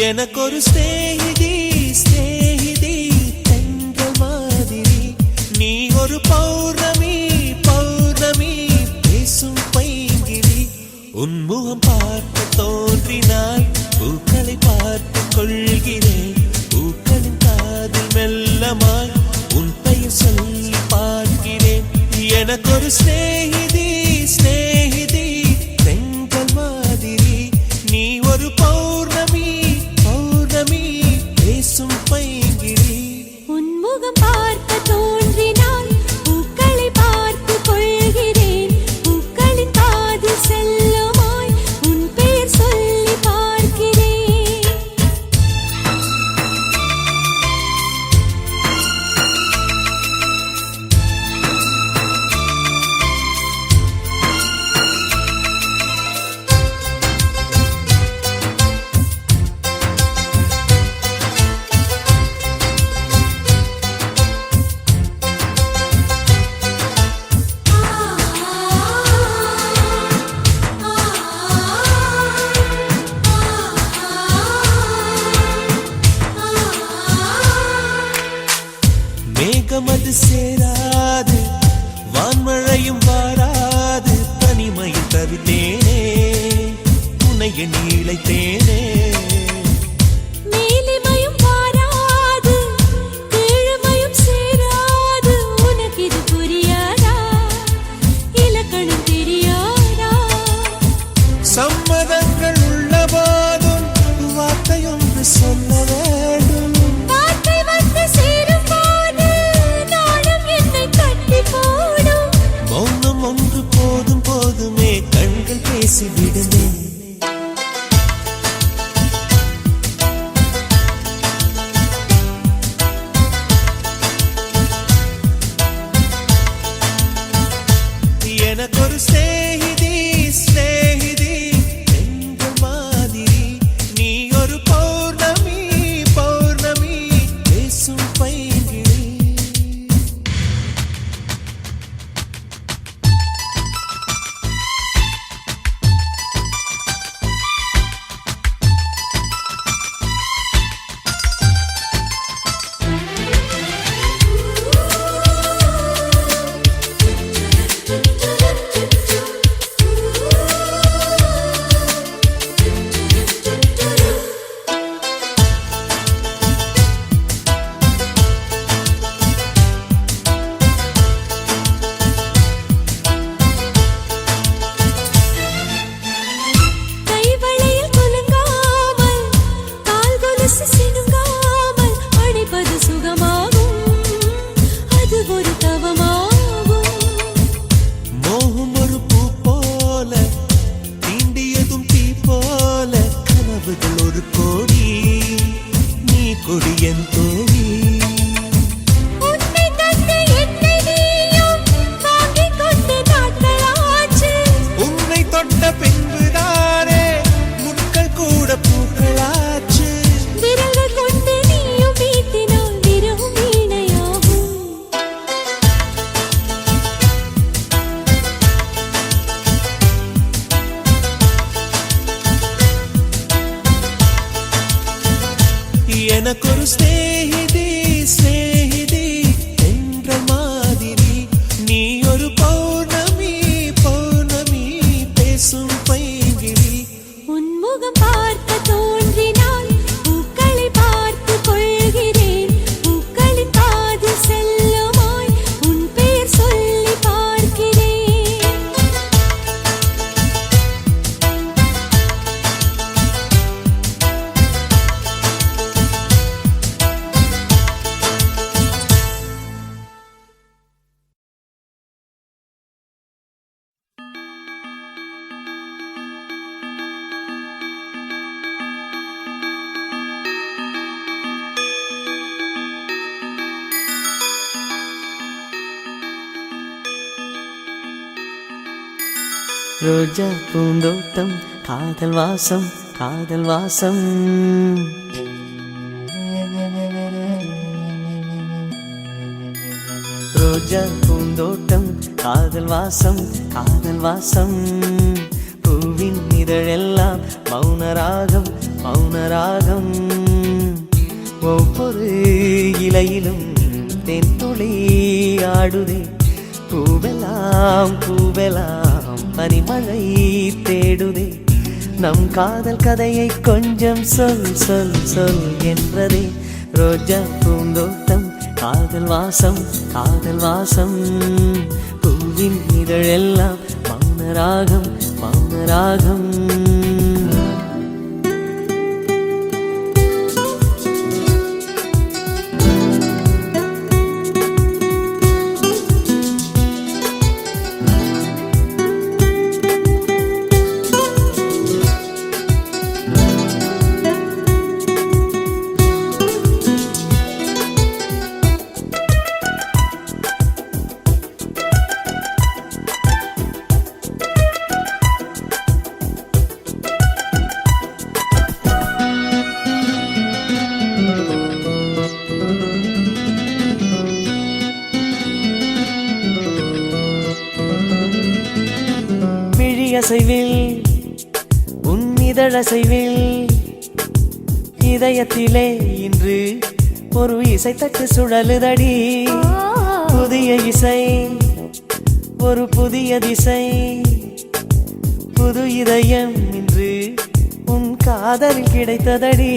எனக்கொரு ஸ்நேகிதி ஸ்நேகிதி தென்றல் மாதிரி, நீ ஒரு பௌர்ணமி பௌர்ணமி பேசும் பைங்கிரி. உன்முகம் பார்க்க தோன்றினாய், பூக்களை பார்த்து கொள்கிறேன். பூக்களின் காதில் மெல்லமாய் உன் பெயர் சொல்லி பார்க்கிறேன். எனக்கொரு ஸ்நேகிதி ஸ்நேகிதி தென்றல் மாதிரி, நீ ஒரு பௌர்ணமி பௌர்ணமி பேசும் பைங்கிரி. உன்முகம் பார்க்க தோன்றினால் பூக்களை பார்த்து கொள்கிறேன். பூக்களின் காதில் செல்லுமாய் உன் பெயர் சொல்லி பார்க்கிறேன். மேகமது சேராது, வான்மழையும் வாராது, தனிமையில் தவித்தேனே, உனைய நீளைத்தேனே. மேலிமையும் வாராது, கீழ்மையும் சேராது, உனக்கு இது புரியாதா? இலக்கணம் தெரியாதா? சம்மதங்கள் உள்ள போதும் வார்த்தையொன்று சொல்ல வேண்டும். வார்த்தை வந்து சேரும் போது நாளும் என்னை கட்டி போடும். மௌனம் ஒன்று போதும் போதுமே, கண்கள் பேசிவிடுமே. எனக்கொரு ஸ்நேகிதி ஸ்நேகிதி தென்றல் மாதிரி, நீ ஒரு பௌர்ணமி பௌர்ணமி பேசும் பைங்கிரி. கைவளையில் குலுங்காமல், கால் கொலுசு சினுங்காமல் அணைப்பது சுகமாகும். அது ஒரு தவமாகும். மோகம் ஒரு பூ போல, தீண்டியதும் தீ போல, கனவுகள் ஒரு கோடி, நீ கொடி என் தோழி. உன்னை தந்து என்னை நீயும் வாங்கிக் கொண்டு நாட்களாச்சு. உன்னை தொட்ட பின்புதானே முட்கள் கூட பூக்களாச்சு. விரல்கள் கொண்டு நீயும் வீட்டினால் விரவும் வீணையாகும். எனக்கொரு ஸ்நேகிதி ஸ்நேகிதி தென்றல் மாதிரி, நீ ஒரு பௌர்ணமி பௌர்ணமி பேசும் பைங்கிரி. உன்முகம் பார்க்க தோன்றினால் பூக்களை பார்த்து கொள்கிறேன். பூக்களின் காதில் செல்லுமாய் உன் பெயர் சொல்லி பார்க்கிறேன். ரோஜா பூந்தோட்டம், காதல் வாசம் காதல் வாசம். ரோஜா பூந்தோட்டம், காதல் வாசம் காதல் வாசம். பூவின் இதழெல்லாம் மௌனராகம் மௌனராகம் ஒவ்வொரு இலையிலும் தென்துளி ஆடுதே பூவெல்லாம் பூவெல்லாம் பனிமழை தேடுதே நம் காதல் கதையை கொஞ்சம் சொல் சொல் சொல் என்றதே ரோஜா பூந்தோட்டம் காதல் வாசம் காதல் வாசம் பூவின் இதழெல்லாம் மௌனராகம் மௌனராகம் அசைவில் உன் இதழசைவில் இதயத்திலே இன்று ஒரு இசைத்தட்டு சுழலுதடி புதிய இசை ஒரு புதிய திசை புது இதயம் இன்று உன் காதலில் கிடைத்ததடி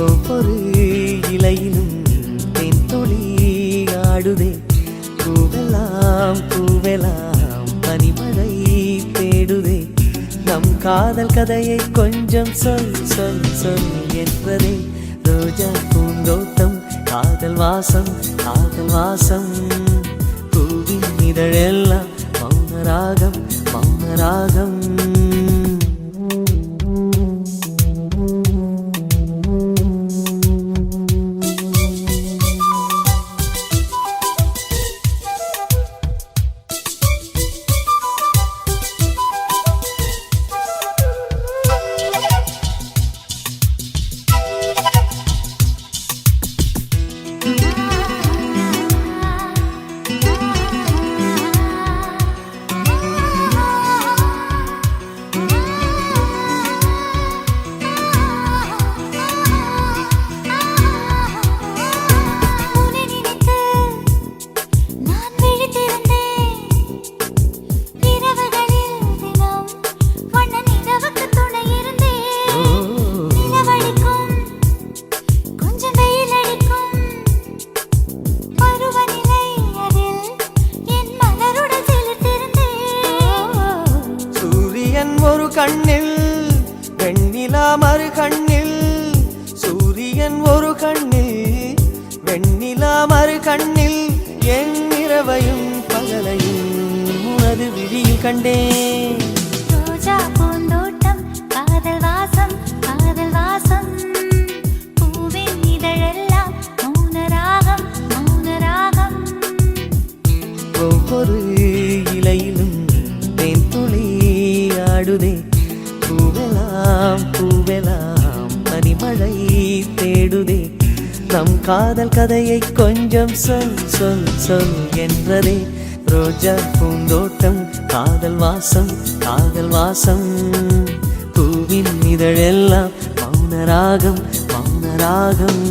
ஒவ்வொரு இலையிலும் தென்துளி ஆடுதே பூவெல்லாம் பூவெல்லாம் பனிமழை தேடுதே நம் காதல் கதையை கொஞ்சம் சொல் சொல் சொல் என்றதே ரோஜா பூந்தோட்டம் காதல் வாசம் காதல் வாசம் பூவின் இதழெல்லாம் மௌனராகம் மௌனராகம் ஒரு கண்ணில் வெண்ணிலா மறு கண்ணில் சூரியன் ஒரு கண்ணில் வெண்ணிலா மறு கண்ணில் என் இரவையும் பகலையும் உனது விழியில் கண்டேன் ரோஜா பூந்தோட்டம் காதல் வாசம் காதல் வாசம் பூவின் இதழெல்லாம் மௌனராகம் மௌனராகம் ஒவ்வொரு இலையிலும் தென்துளி ஆடுதே பூவெல்லாம் பூவெல்லாம் பனிமழை தேடுதே நம் காதல் கதையை கொஞ்சம் சொல் சொல் சொல் என்றதே ரோஜா பூந்தோட்டம் காதல் வாசம் காதல் வாசம் பூவின் இதழெல்லாம் மௌனராகம் மௌனராகம்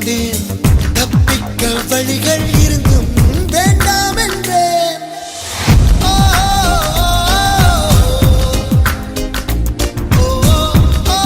கொண்டேன். தப்பிக்க வழிகள் இருந்தும் வேண்டாம் என்றேன். ஓ, ஓ, ஓ, ஓ,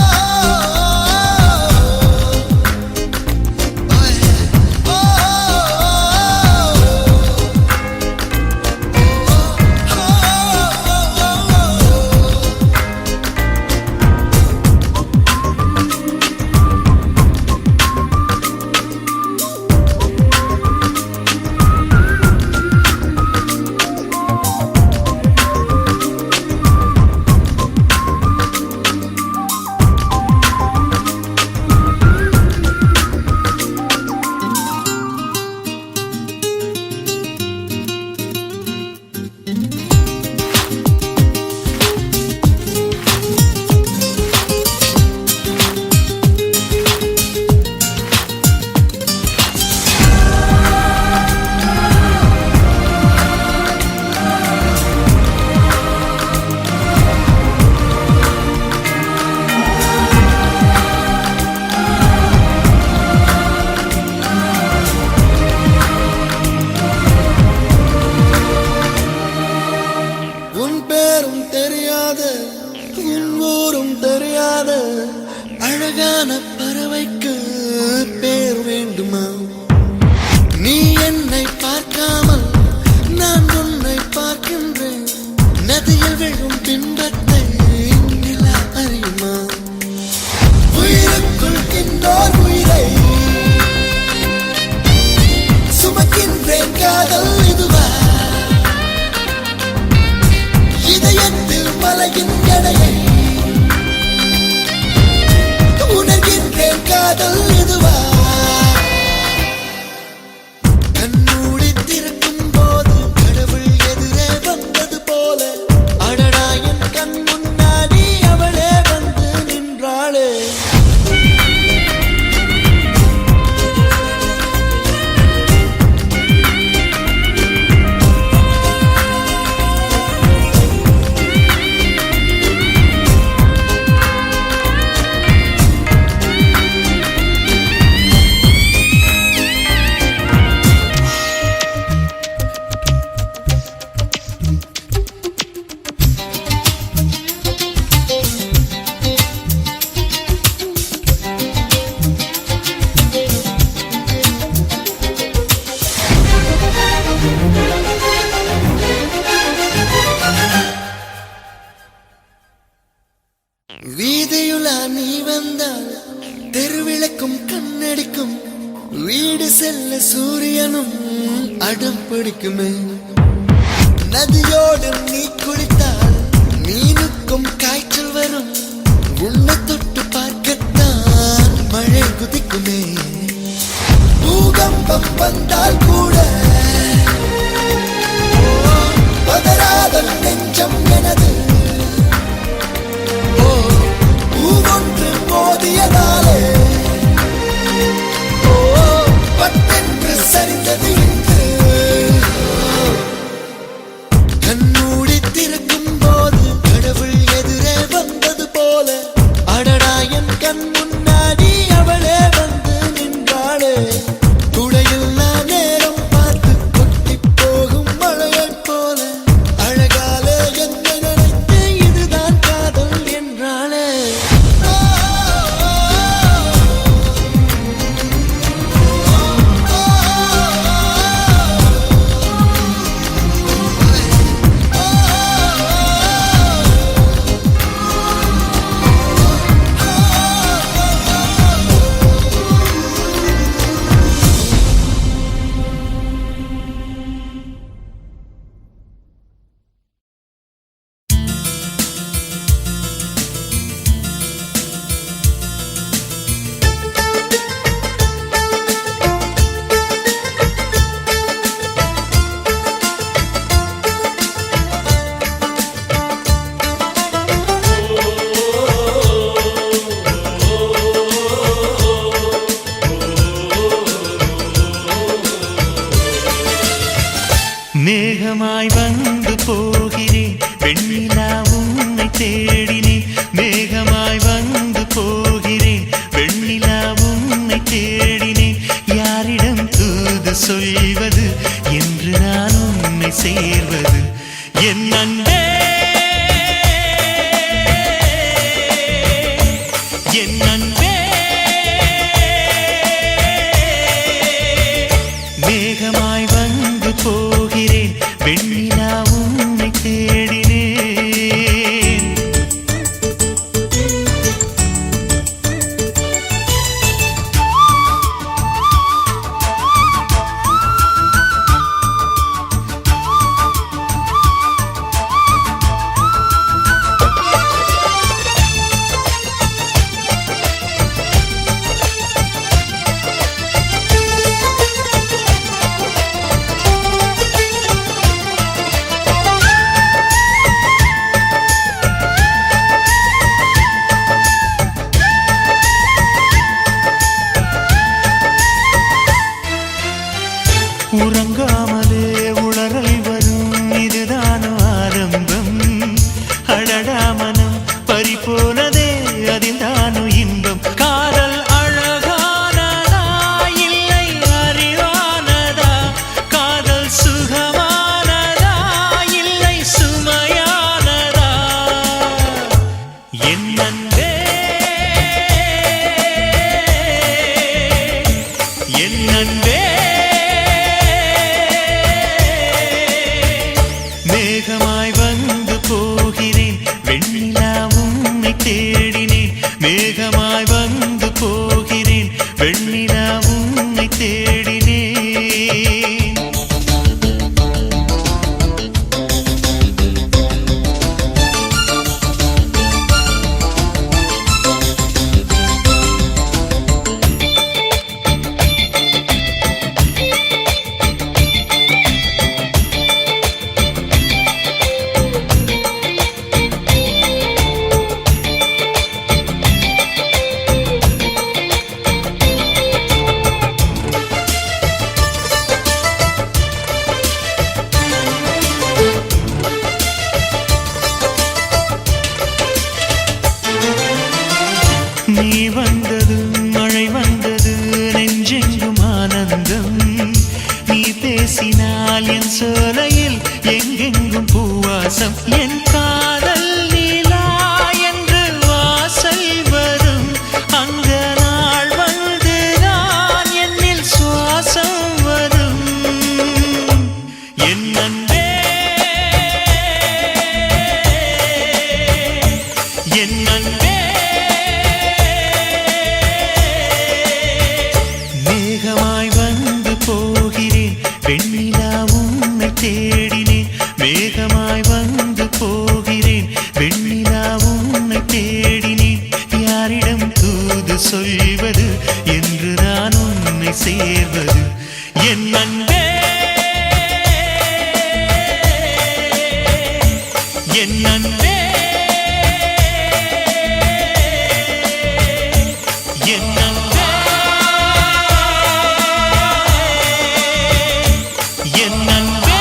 உன் பேரும் தெரியாத உன் ஊரும் தெரியாத அழகான பறவைக்கு பேர் வேண்டுமா? நீ என்னை பார்க்காமல் நான் உன்னை பார்க்கின்றேன். நதியில் விழும் பிம்பத்தை நிலா அறியுமா? உயிருக்குள் இன்னொரு உயிரை சுமக்கின்றேன். காதல் இதுவா? இதயத்தில் மலையின் எடையை உணர்கின்றேன். காதல் இதுவா? கண்மூடி திறக்கும் போது கடவுள் எதிரே வந்தது போல அடடா என் கண் முன்னாடி அவளே வந்து நின்றாளே. வீதியுலா நீ வந்தால் தெருவிளக்கும் கண்ணடிக்கும். வீடு செல்ல சூரியனும் அடம் பிடிக்குமே. நதியோடு நீ குளித்தால் மீனுக்கும் காய்ச்சல் வரும். உன்னை தொட்டு பார்க்கத்தான் மழை குதிக்குமே. பூகம்பம் வந்தால் கூட பதறாத நெஞ்சம் எனது. பூவொன்று மோதியதாலே பட்டென்று சரிந்தது இன்று. கண்மூடி திறக்கும் போது கடவுள் எதிரே வந்தது போல அடடா என் கண் முன்னாடி அவளே வந்து நின்றாளே. துளையில்லா நேரம் பார்த்து கொட்டி போகும் மழையைப் போல அழகாலே என்னை நினைத்து இதுதான் காதல் என்றாளே. என் அன்பே மேகமாய் வந்து போகிறேன் வெண்ணிலா உன்னை தேடினேன் உறங்காமலே உளறல் வரும் இதுதான் ஆரம்பம் அடடா மனம் பறிபோனதே அதில் தானு இன்பம் காதல் அழகானதா இல்லை அறிவானதா காதல் சுகமானதா இல்லை சுமையானதா என் அன்பே என் அன்பே மேகமாய் வந்து போகிறேன் வெண்ணிலா உன்னை தேடினேன் மேகமாய் வந்து போகிறேன் வெண்ணிலா உன்னை தேடினேன் நீ வந்தது மழை வந்தது நெஞ்செங்கும் ஆனந்தம் நீ பேசினால் என் சோலையில் எங்கெங்கும் பூவாசம் என் காதல் நீலா என்று வாசல் வரும் அந்த நாள் வந்து நான் என்னில் சுவாசம் வரும் என் அன்பே என் அன்பே மேகமாய் வந்து போகிறேன் வெண்ணிலா உன்னை தேடினேன் மேகமாய் வந்து போகிறேன் வெண்ணிலா உன்னை தேடினேன் யாரிடம் தூது சொல்வது என்று நான் உன்னை சேர்வது என் அன்பே என் அன்பே என் அன்பே என் அன்பே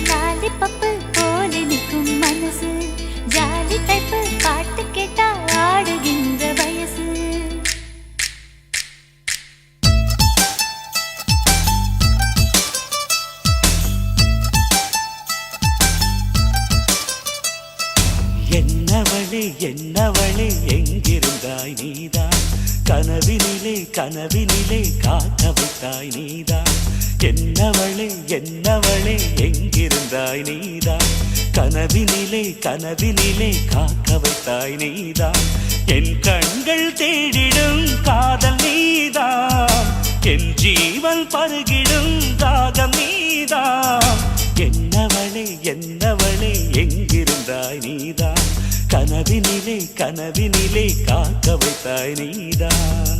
லாலிபப்பு போல நிற்கும் மனசு ஜாலி டைப்பு பாட்டு கேட்டா ஆடுகின்ற வயசு என்னவளே என்னவளே எங்கிருந்தாய் நீதான் கனவினிலே கனவினிலே காக்க வைத்தாய் நீதான் என்னவளே என்னவளே எங்கிருந்தாய் நீதான் கனவினிலே கனவினிலே காக்க வைத்தாய் நீதான் என் கண்கள் தேடிடும் காதல் நீதான் என் ஜீவன் பருகிடும் தாகம் நீதான் என்னவளே என்னவளே எங்கிருந்தாய் நீதான் கனவினிலே கனவினிலே காக்க வைத்தாய் நீதான்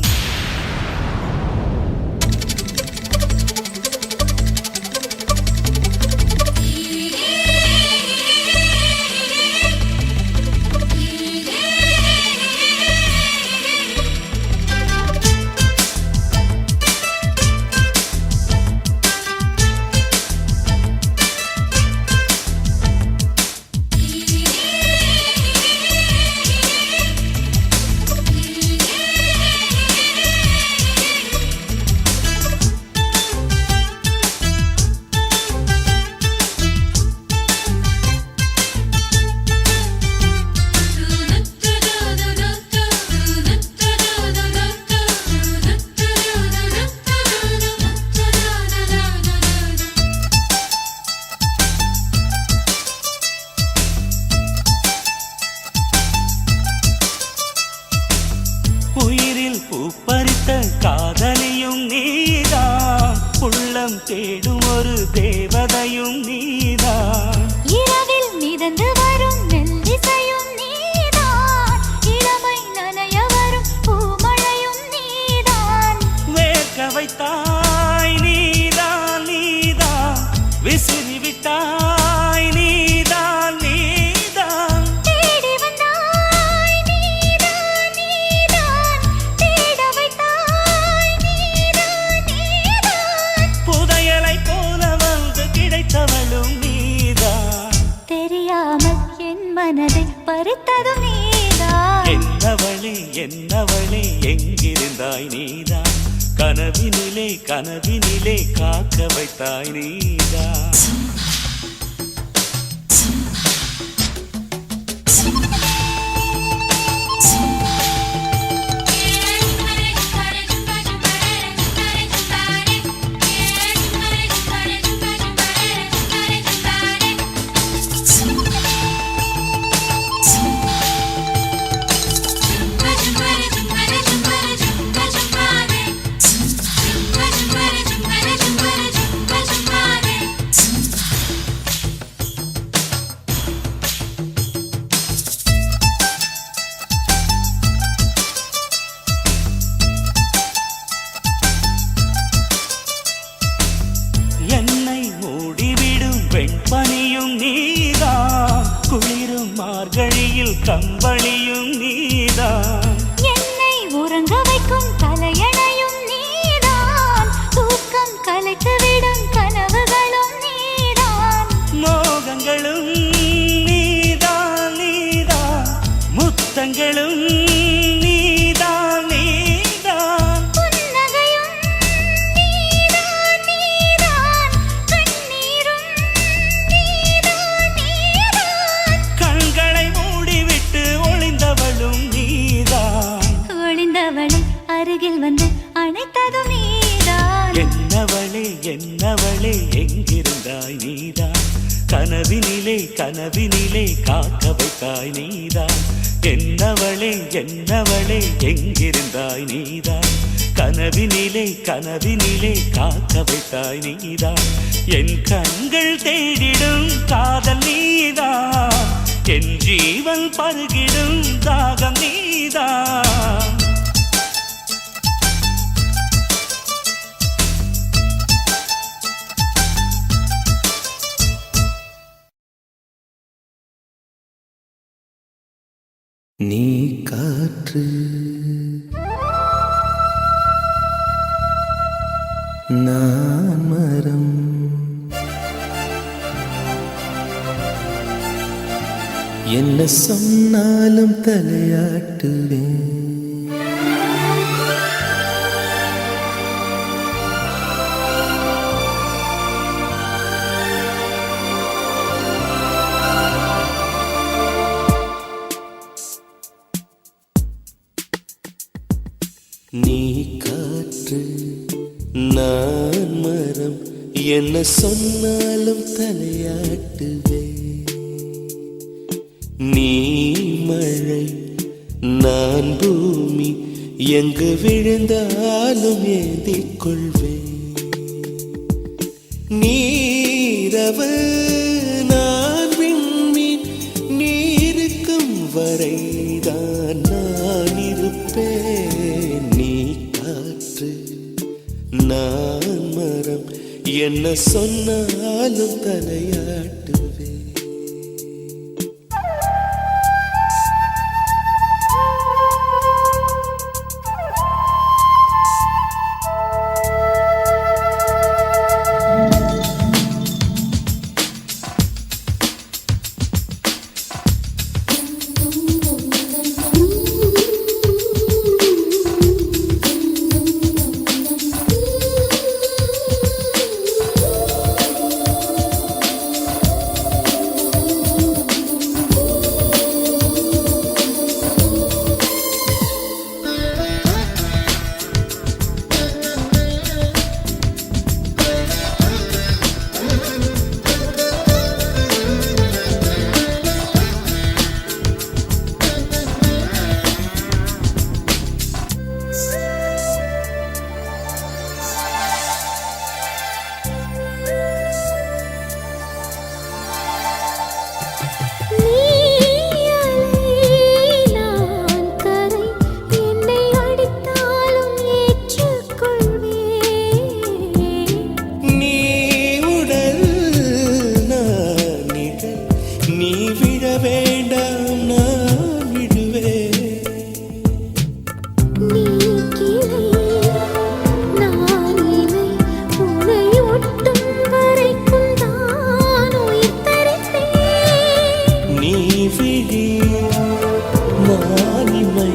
ஒரு தேவதையும் நீதான். இரவில் மிதந்து வரும் மெல்லிசையும் நீதான். இளமை நனைய வரும் பூமழையும் நீதான். வேர்க்க வைத்தாய் நீதான் நீதான், விசிறி விட்டாய் நீதான் நீதான். தேடி வந்தாய் நீதான் நீதான். தேட வைத்தாய் நீதான் நீதான். புதையலை போல வந்து கிடைத்தவளும் நீதான். தெரியாமல் என் மனதை பறித்ததும் நீதான். என்னவளே என்னவளே எங்கிருந்தாய் நீதான், கனவினிலே கனவினிலே காக்க வைத்தாய் நீதான். என்னை மூடிவிடும் வெண்பனியும் நீதான், குளிரும் மார்கழியில் கம்பளியும் நீதான். என்னை உறங்க வைக்கும் தலையணையும் நீதான். தூக்கம் கலைத்துவிடும் கனவுகளும் நீதான். மோகங்களும் நீதான் நீதான், முத்தங்களும் நீதான் நீதான். புன்னகையும் நீதான் நீதான். கண்ணீரும் நீதான் நீதான். கண்களை மூடிவிட்டு ஒளிந்தவளும் நீதான். ஒளிந்தவளை அருகில் வந்து அணைத்ததும் நீதான். என்னவளே என்னவளே எங்கிருந்தாய் நீதான், கனவினிலே கனவினிலே காக்க வைத்தாய் நீதான். என்னவளே என்னவளே எங்கிருந்தாய் நீதான், கனவினிலே கனவினிலே காக்க வைத்தாய் நீதான். என் கண்கள் தேடிடும் காதல் நீதான், என் ஜீவன் பருகிடும் தாகம் நீதான். நீ காற்று நான் மரம், என்ன சொன்னாலும் தலையாட்டுவேன். நீ காற்று நான் மரம், என்ன சொன்னாலும் தலையாட்டுவே. நீ மழை நான் பூமி, எங்கு விழுந்தாலும் ஏந்திக் கொள்வேன். நீரவு நான் விண்மீன், நீருக்கும் வரைதான் நான் இருப்பேன். நீ காற்று நான் மரம், என்ன சொன்னாலும் தலையாட்டுவே. விழ வேண்டாம் நான் விழுவேன். நீ கிளை நான் இலை உனை ஒட்டும் வரைக்கும் நான் உயிர் தரிப்பேன். நீ விழி நான் இமை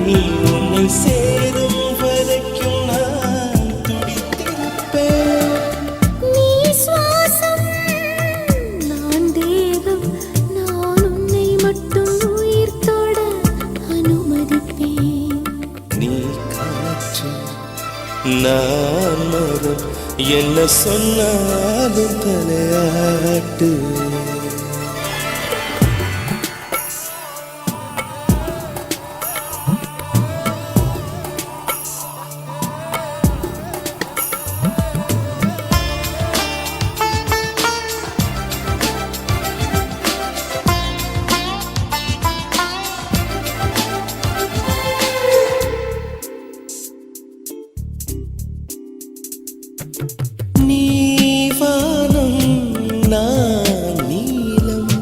உன்னை சேரும் வரைக்கும் நான் துடித்திருப்பேன். நீ சுவாசம் நான் தேகம் நான் உன்னை மட்டும் உயிர் தொட அனுமதிப்பேன். நீ காற்று நான் மரம் என்ன சொன்னாலும் தலையாட்டு. நீ வானம் நான் நீலம்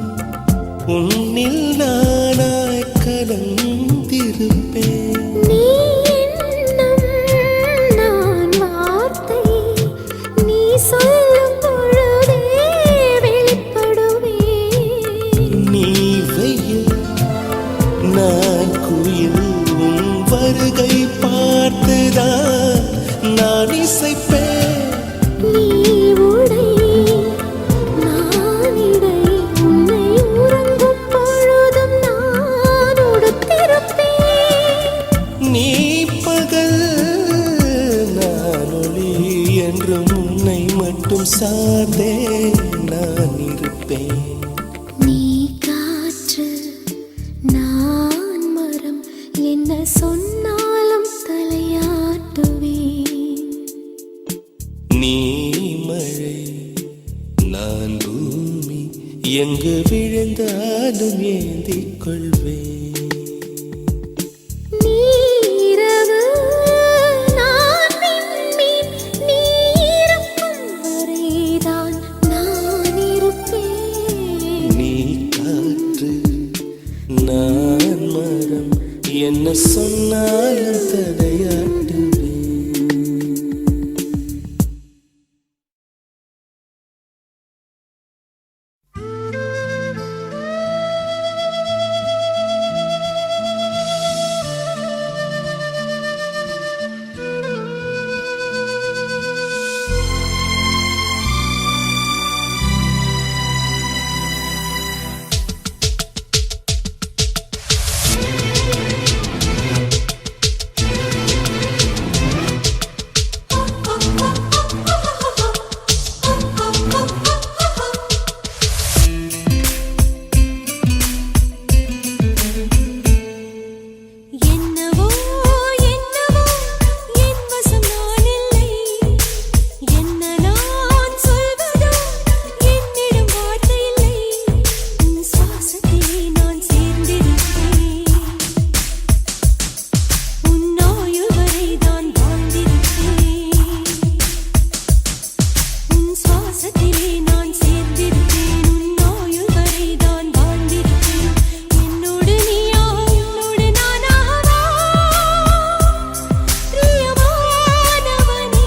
உன்னில் நானாய் கலந்திருப்பேன். நீ எண்ணம் நான் வார்த்தை நீ சொல்லும் பொழுதே வெளிப்படுவேன். நீ வெயில் நான் குயில் உன் வருகை பார்த்துதான் நான் இசைப்பேன். நீ உடை நான் இடை உன்னை உறங்கும் பொழுதும் நான் உடுத்திருப்பேன். நீ பகல் நான் ஒளி என்றும் உன்னை மட்டும் சார்ந்தே நான் இருப்பேன். நீ காற்று நான் மரம் என்ன சொன்னாலும் தலையாட்டுவேன். நீ மழை நான் பூமி எங்கு விழுந்தாலும் ஏந்திக் கொள்வேன். நீ இரவு நான் விண்மீன் நீ இருக்கும் வரைதான் நான் இருப்பேன். நீ காற்று நான் மரம் என்ன சொன்னாலும் தடையாட்டுவேன். என்னவோ என்னவோ என் வசம் நான் இல்லை. என்ன நான் சொல்வதோ என்னிடம் வார்த்தை இல்லை. உன் சுவாசத்திலே நான் சேர்ந்திருப்பேன். உன் ஆயுள் வரை தான் வாழ்ந்திருப்பேன். உன் சுவாசத்திலே நான் சேர்ந்திருப்பேன். உன் ஆயுள் வரை தான் வாழ்ந்திருப்பேன். என்னோடு நீயா என்னோடு நானாவா பிரியமானவனே.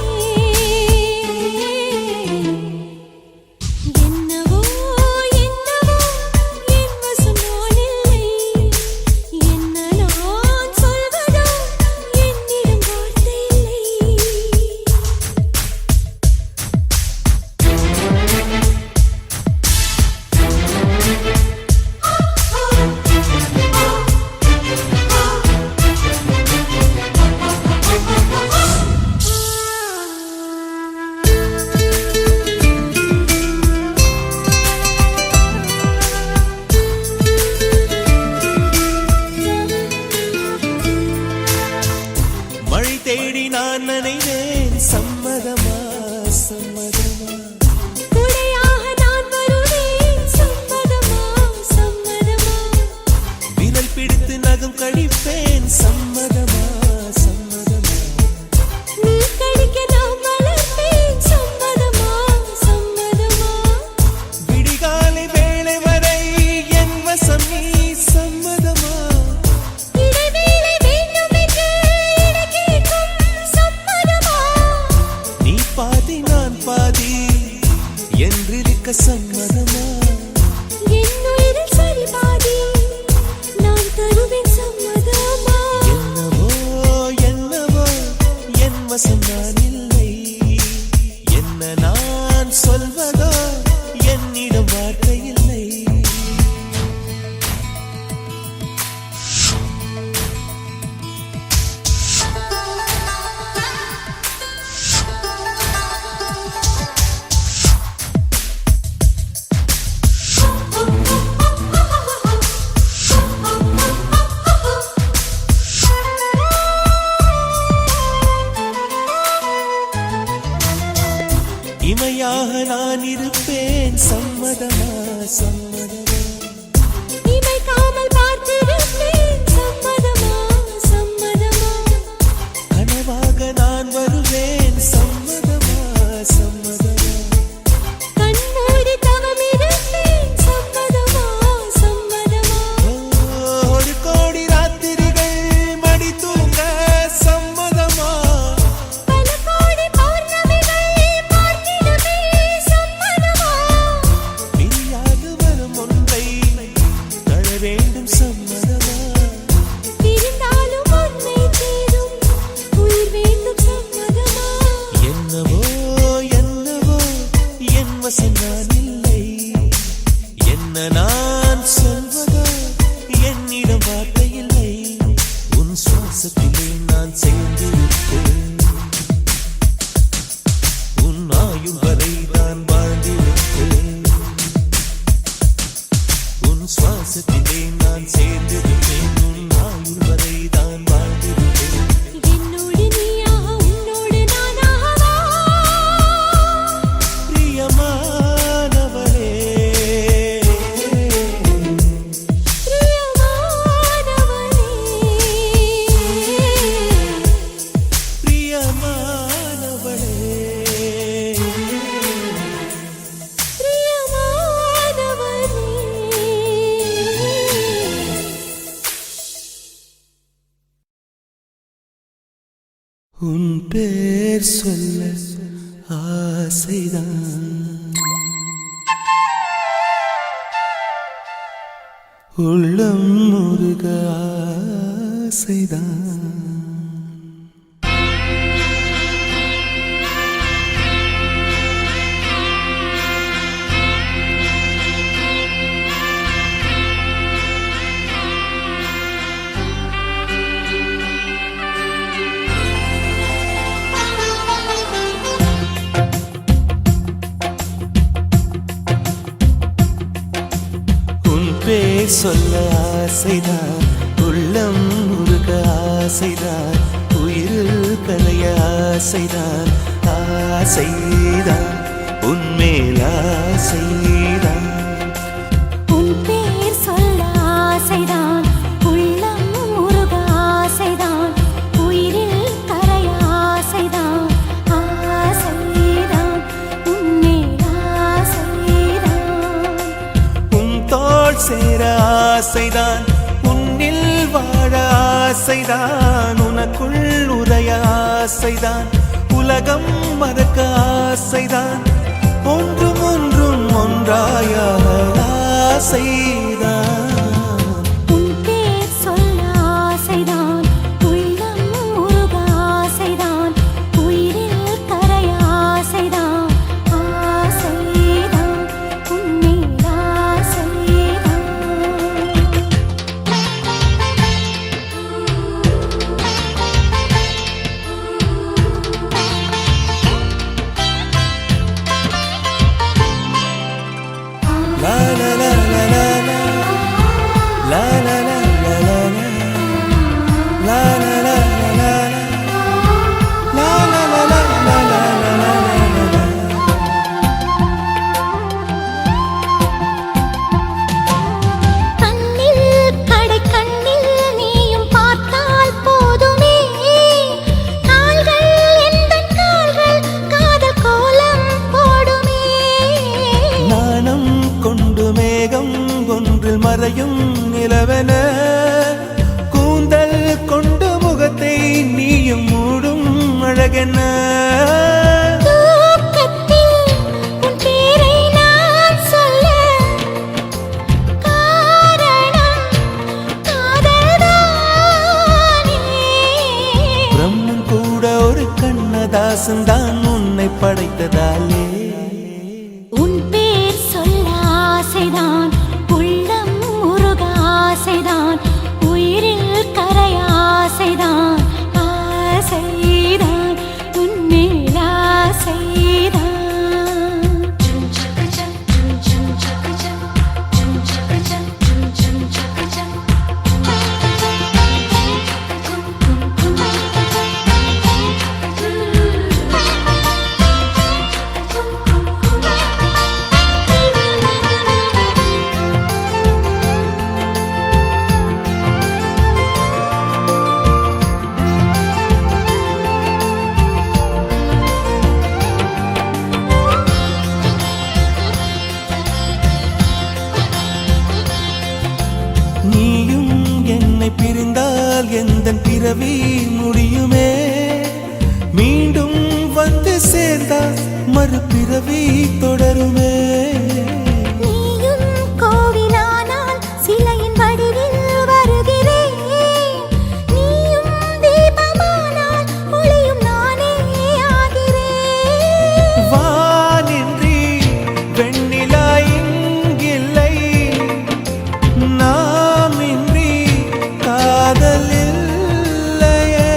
என்னவோ என்னவோ என் வசம் நான் இல்லை. என்ன நான் சொல்வதோ என்னிடம் வார்த்தை இல்லை. மழை தேடி நான் நனைவேன். சம்மதமா சம்மதமா குடையாக நான் வருவேன். சம்மதமா சம்மதமா விரல் பிடித்து நகம் கழிப்பேன். சம்மதமா சம்மதமா நீ கடிக்க நான் வளர்ப்பேன். சம்மதமா சம்மதமா விடிகாலை வேளை வரை என் வசம் நான் இருப்பேன் சம்மதமா சம்மதமா இமைக்காமல் பார்த்திருப்பேன் சம்மதமா சம்மதமா கனவாக நான் வருவேன் சம்மதமா சம்மதமா கண்மூடி தவம் இருப்பேன் சம்மதமா சம்மதமா ஒரு கோடி ராத்திரிகள் மடி தூங்க சம்மதமா பல கோடி பௌர்ணமிகள் பார்த்திடுமே சம்மதமா பிரியாது வரும் ஒன்றை தர வேண்டும் சம்மதமா பிரிந்தாலும் உன்னை தேடும் உயிர் வேண்டும் சம்மதமா என்னவோ என்னவோ என் வசம் நான் இல்லை என்ன நான் சொல்வதோ என்னிடம் வார்த்தை இல்லை உன் சுவாசத்திலே நான் சேர்ந்திருப்பேன் உன் ஆயுள் வரை நான் வாழ்ந்திருப்பேன் உன் சுவாசத்திலே நான் சேர்ந்திருப்பேன் உன் ஆயுள் வரை தான் வாழ்ந்திருப்பேன் என்னோடு நீயாக உன்னோடு நானாகவா பிரியமானவளே பிரியமானவனே உன் பேர் சொல்ல ஆசைதான் உள்ளம் முருக ஆசைதான் உன் பேர் சொல்ல ஆசைதான் உள்ளம் முருக ஆசைதான் உயிரில் கலைய ஆசைதான் ஆசைதான் உன்மேல் ஆசைதான் உன் பேர் சொல்ல ஆசைதான் உள்ளம் உருக ஆசைதான் உயிரில் கரைய ஆசைதான் ஆசைதான் உன்மேல் ஆசைதான் உன் தோள் சேர ஆசைதான் உன்னில் வாழ ஆசைதான் உனக்குள் உரைய ஆசைதான் உலகம் மறக்க ஆசைதான் ஒன்றும் ஒன்றும் ஒன்றாய ஆசைதான் உன் பேர் சொல்ல ஆசைதான் உள்ளம் உருக ஆசைதான் உயிரில் கரைய ஆசைதான் ஆசைதான் உன்மேல் ஆசைதான் la la la la la la la la la la la la la la கண்ணில் கடை கண்ணில் நீயும் பார்த்தால் போதுமே கால்கள் எந்தன் கால்கள் காதல் கோலம் போடுமே நாணம் கொண்டு மேகம் ஒன்றில் மறையும் நிலவென கூந்தல் கொண்டு முகத்தை நீயும் மூடும் அழகென தூக்கத்தில் உன் பேரை நான் சொல்ல காரணம் காதல்தானே பிரம்மன் கூட ஒரு கண்ணதாசன் தான் உன்னை படைத்ததாலே உன் பேர் சொல்ல ஆசைதான் உள்ளம் உருக ஆசைதான் உயிரில் கரைய ஆசைதான் ஆசைதான் உன்மேல் ஆசைதான் நீயும் என்னை பிரிந்தால் எந்தன் பிறவி முடியுமே. மீண்டும் வந்து சேர்ந்தால் மறுபிறவி தொடருமே. நீயும் கோவிலானால் சிலையின் வடிவில் வருகிறேன். நீயும் தீபமானால் ஒளியும் நானே ஆகிறேன். வானின்றி வெண்ணிலா இங்கில்லை, நாமின்றி காதல் இல்லையே.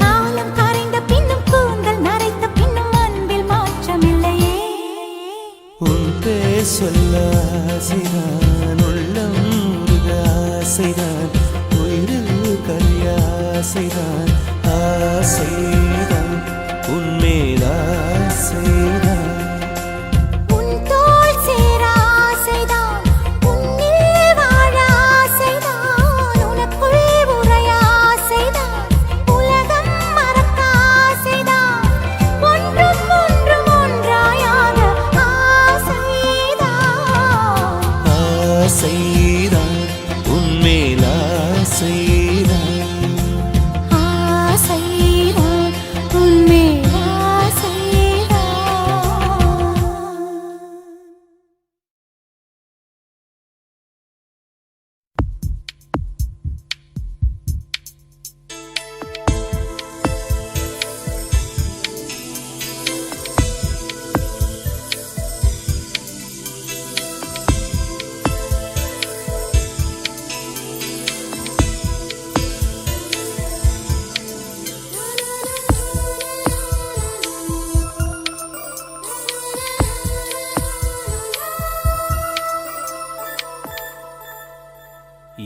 காலம் கரைந்த பின்னும் கூந்தல் நரைத்த பின்னும் அன்பில் மாற்றமில்லையே. உன் பேர் சொல்ல ஆசைதான், உள்ளம் உருக ஆசைதான், உயிரில் கரிய ஆசைதான், ஆசைதான் உன்மேல் ஆசைதான். உன் தோள் சேர ஆசைதான், உன்னில் வாழ ஆசைதான், உனக்குள் உறைய ஆசைதான், உலகம் மறக்க ஆசைதான், ஒன்றும் ஒன்றும் ஒன்றாயாக ஆசைதான். ஆசைதான் உன்மேல் ஆசைதான். ஆசைதான் உன்மேல் ஆசைதான்.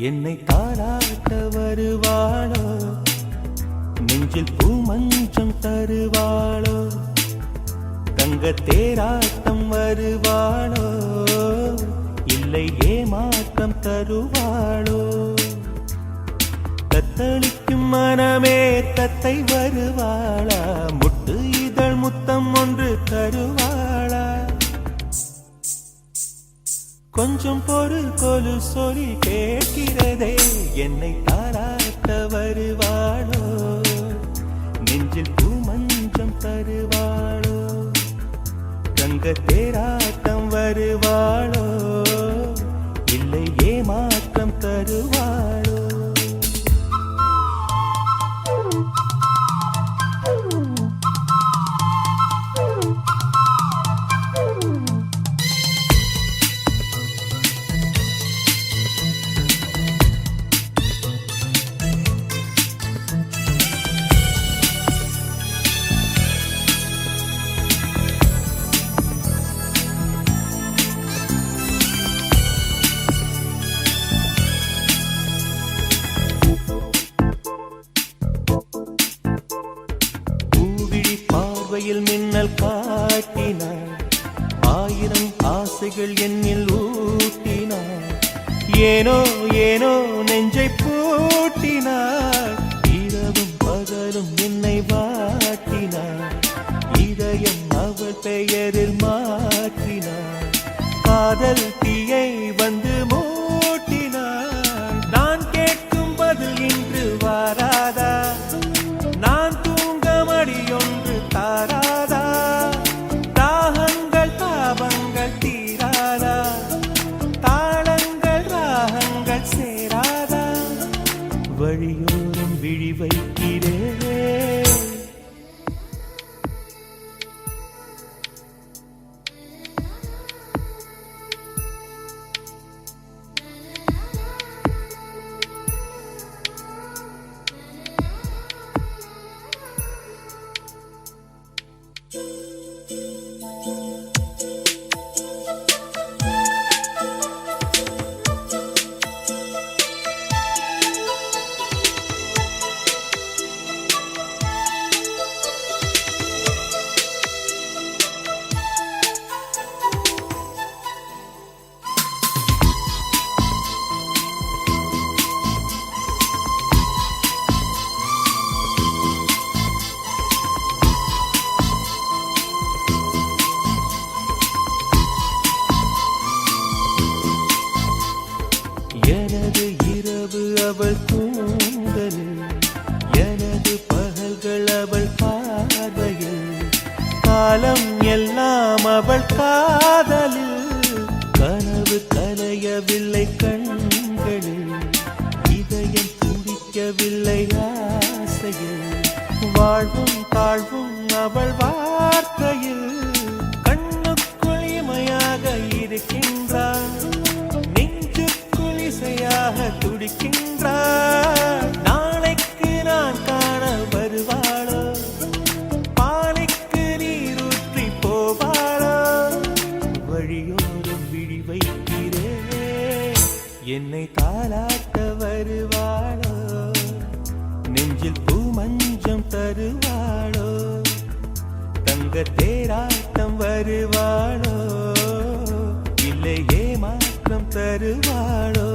என்னை தாராட்ட வருவாளோ, நெஞ்சில் பூமஞ்சம் தருவாளோ, தங்க தேராட்டம் வருவாளோ, இல்லை ஏமாற்றம் தருவாளோ. தத்தளிக்கும் மனமே தத்தை வருவாளா, முட்டு இதழ் முத்தம் ஒன்று தருவாளா. கொஞ்சம் பொறு கொலு சொல்லி கேட்கிறதே, என்னை தாராட்ட வருவாளோ, நெஞ்சில் பூமஞ்சம் தருவாளோ, தங்க தேராட்டம் வருவாளோ, இல்லை ஏமாற்றம் தருவாளோ. பார்வையில் மின்னல் காட்டினாள், ஆயிரம் ஆசைகள் என்னில் ஊட்டினாள், ஏனோ ஏனோ நெஞ்சை பூட்டினாள், இரவும் பகலும் என்னை வாட்டினாள், இதயம் அவள் பெயரில் மாற்றினாள், காதல் தீயை வந்து மூட்டினாள். நான் கேட்கும் பதில் இன்று வாராதா, நான் தூங்க மடியொன்று தாராதா, தாகங்கள் தாபங்கள் தீராதா, தாளங்கள் ராகங்கள் சேராதா, வழியோரம் விழி வைக்கிறேன். எனது இரவு அவள் கூந்தலில், எனது பகல்கள் அவள் பார்வையில், காலம் எல்லாம் அவள் காதலில். கனவு கலையவில்லை கண்களில், இதயம் துடிக்கவில்லை ஆசையில், வாழ்வும் தாழ்வும் அவள் வார்த்தையில். கண்ணுக்குள் இமையாக இருக்கின்றாள், நெஞ்சுக்குள் இசையாக துடிக்கின்றாள். நாளைக்கு நான் காண வருவாளோ, பாலைக்கு நீரூற்றி போவாளோ, வழியோரம் விழி வைக்கிறேன், என்னை தாலாட்ட வருவாளோ, நெஞ்சில் பூ மஞ்சம் தருவாளோ, தங்க தேராட்டம் வருவாளோ, இல்லை ஏமாற்றம் தருவாளோ.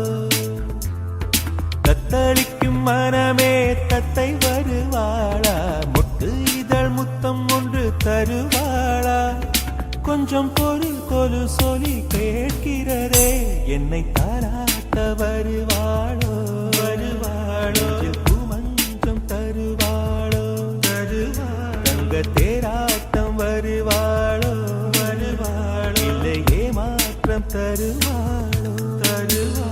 தத்தளிக்கும் மனமே தத்தை வருவாளா, முட்டு இதழ் முத்தம் ஒன்று தருவாளா, கொஞ்சம் பொருள் கொலு சொல்லி கேட்கிறரே, என்னை தாராட்ட வருவாளோ வருவாளோ, பூமஞ்சம் தருவாளோ தருவாளோ, தங்க தேராட்டம் வருவாளோ வருவாளோ, இல்லை ஏமாற்றம் தருவாளோ தருவாளோ.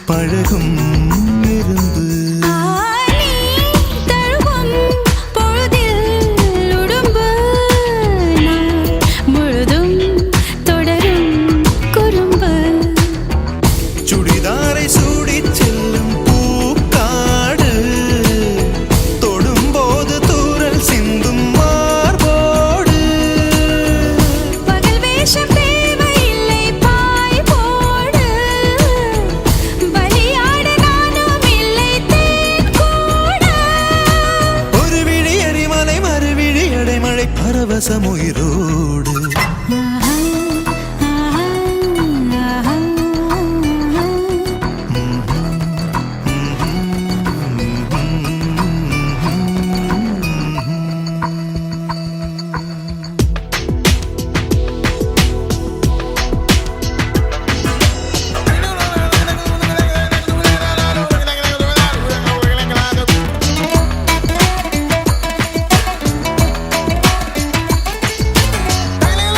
பழகும் இருந்து தழுவும் பொழுதில் உடம்பு நான் முழுதும் தொடரும் குறும்பு சுடிதாரை சூடிச் செல்லும் பூக்காடு தொடும்போது தூரல் சிந்தும் மார்போடு பகல் வேஷம் தேவையில்லை பாய் போடு பலியாட நானும் இல்லை தேன் கூட ஒரு விழி எரிமலை மறுவிழி அடைமழை பரவசம் உயிரோடு Hey,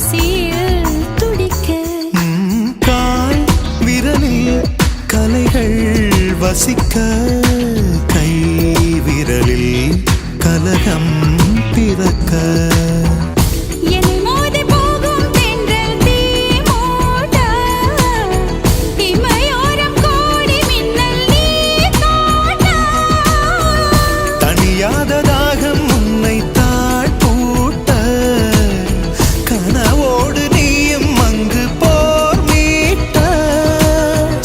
பசியில் துடிக்க கால் விரலில் கலைகள் வசிக்க கை விரலில் கலகம் பிறக்க என்னை மோதி போகும் தென்றல் தீ மூட்ட இமையோரம் கோடி மின்னல் நீ காட்ட தனியாத தாகம் உன்னை தாழ்பூட்ட கனவோடு நீயும் அங்கு போர் மீட்ட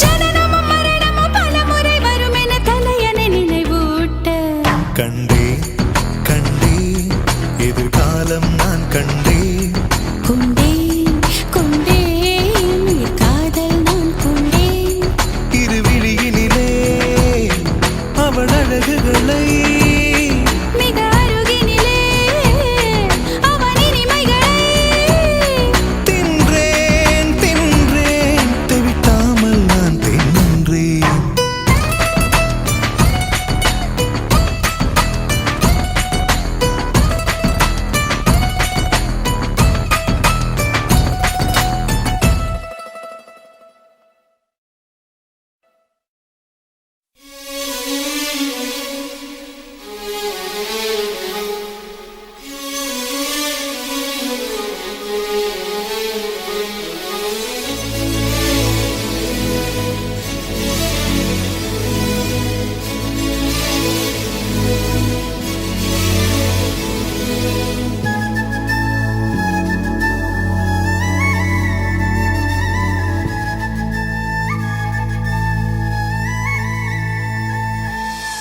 ஜனனமும் மரணமும் பலமுறை வரும் என தலையணை நினைவூட்ட கண்டே கண்டே எதிர்காலம் நான் கண்டே கொண்டேன் கொண்டேன் உயிர் காதல் நான் கொண்டேன் இருவிழியினிலே அவள் அழகுகளை மிக அருகினிலே அவன் இனிமைகளை தின்றேன் தின்றேன் தெவிட்டாமல் நான் தின்றேன்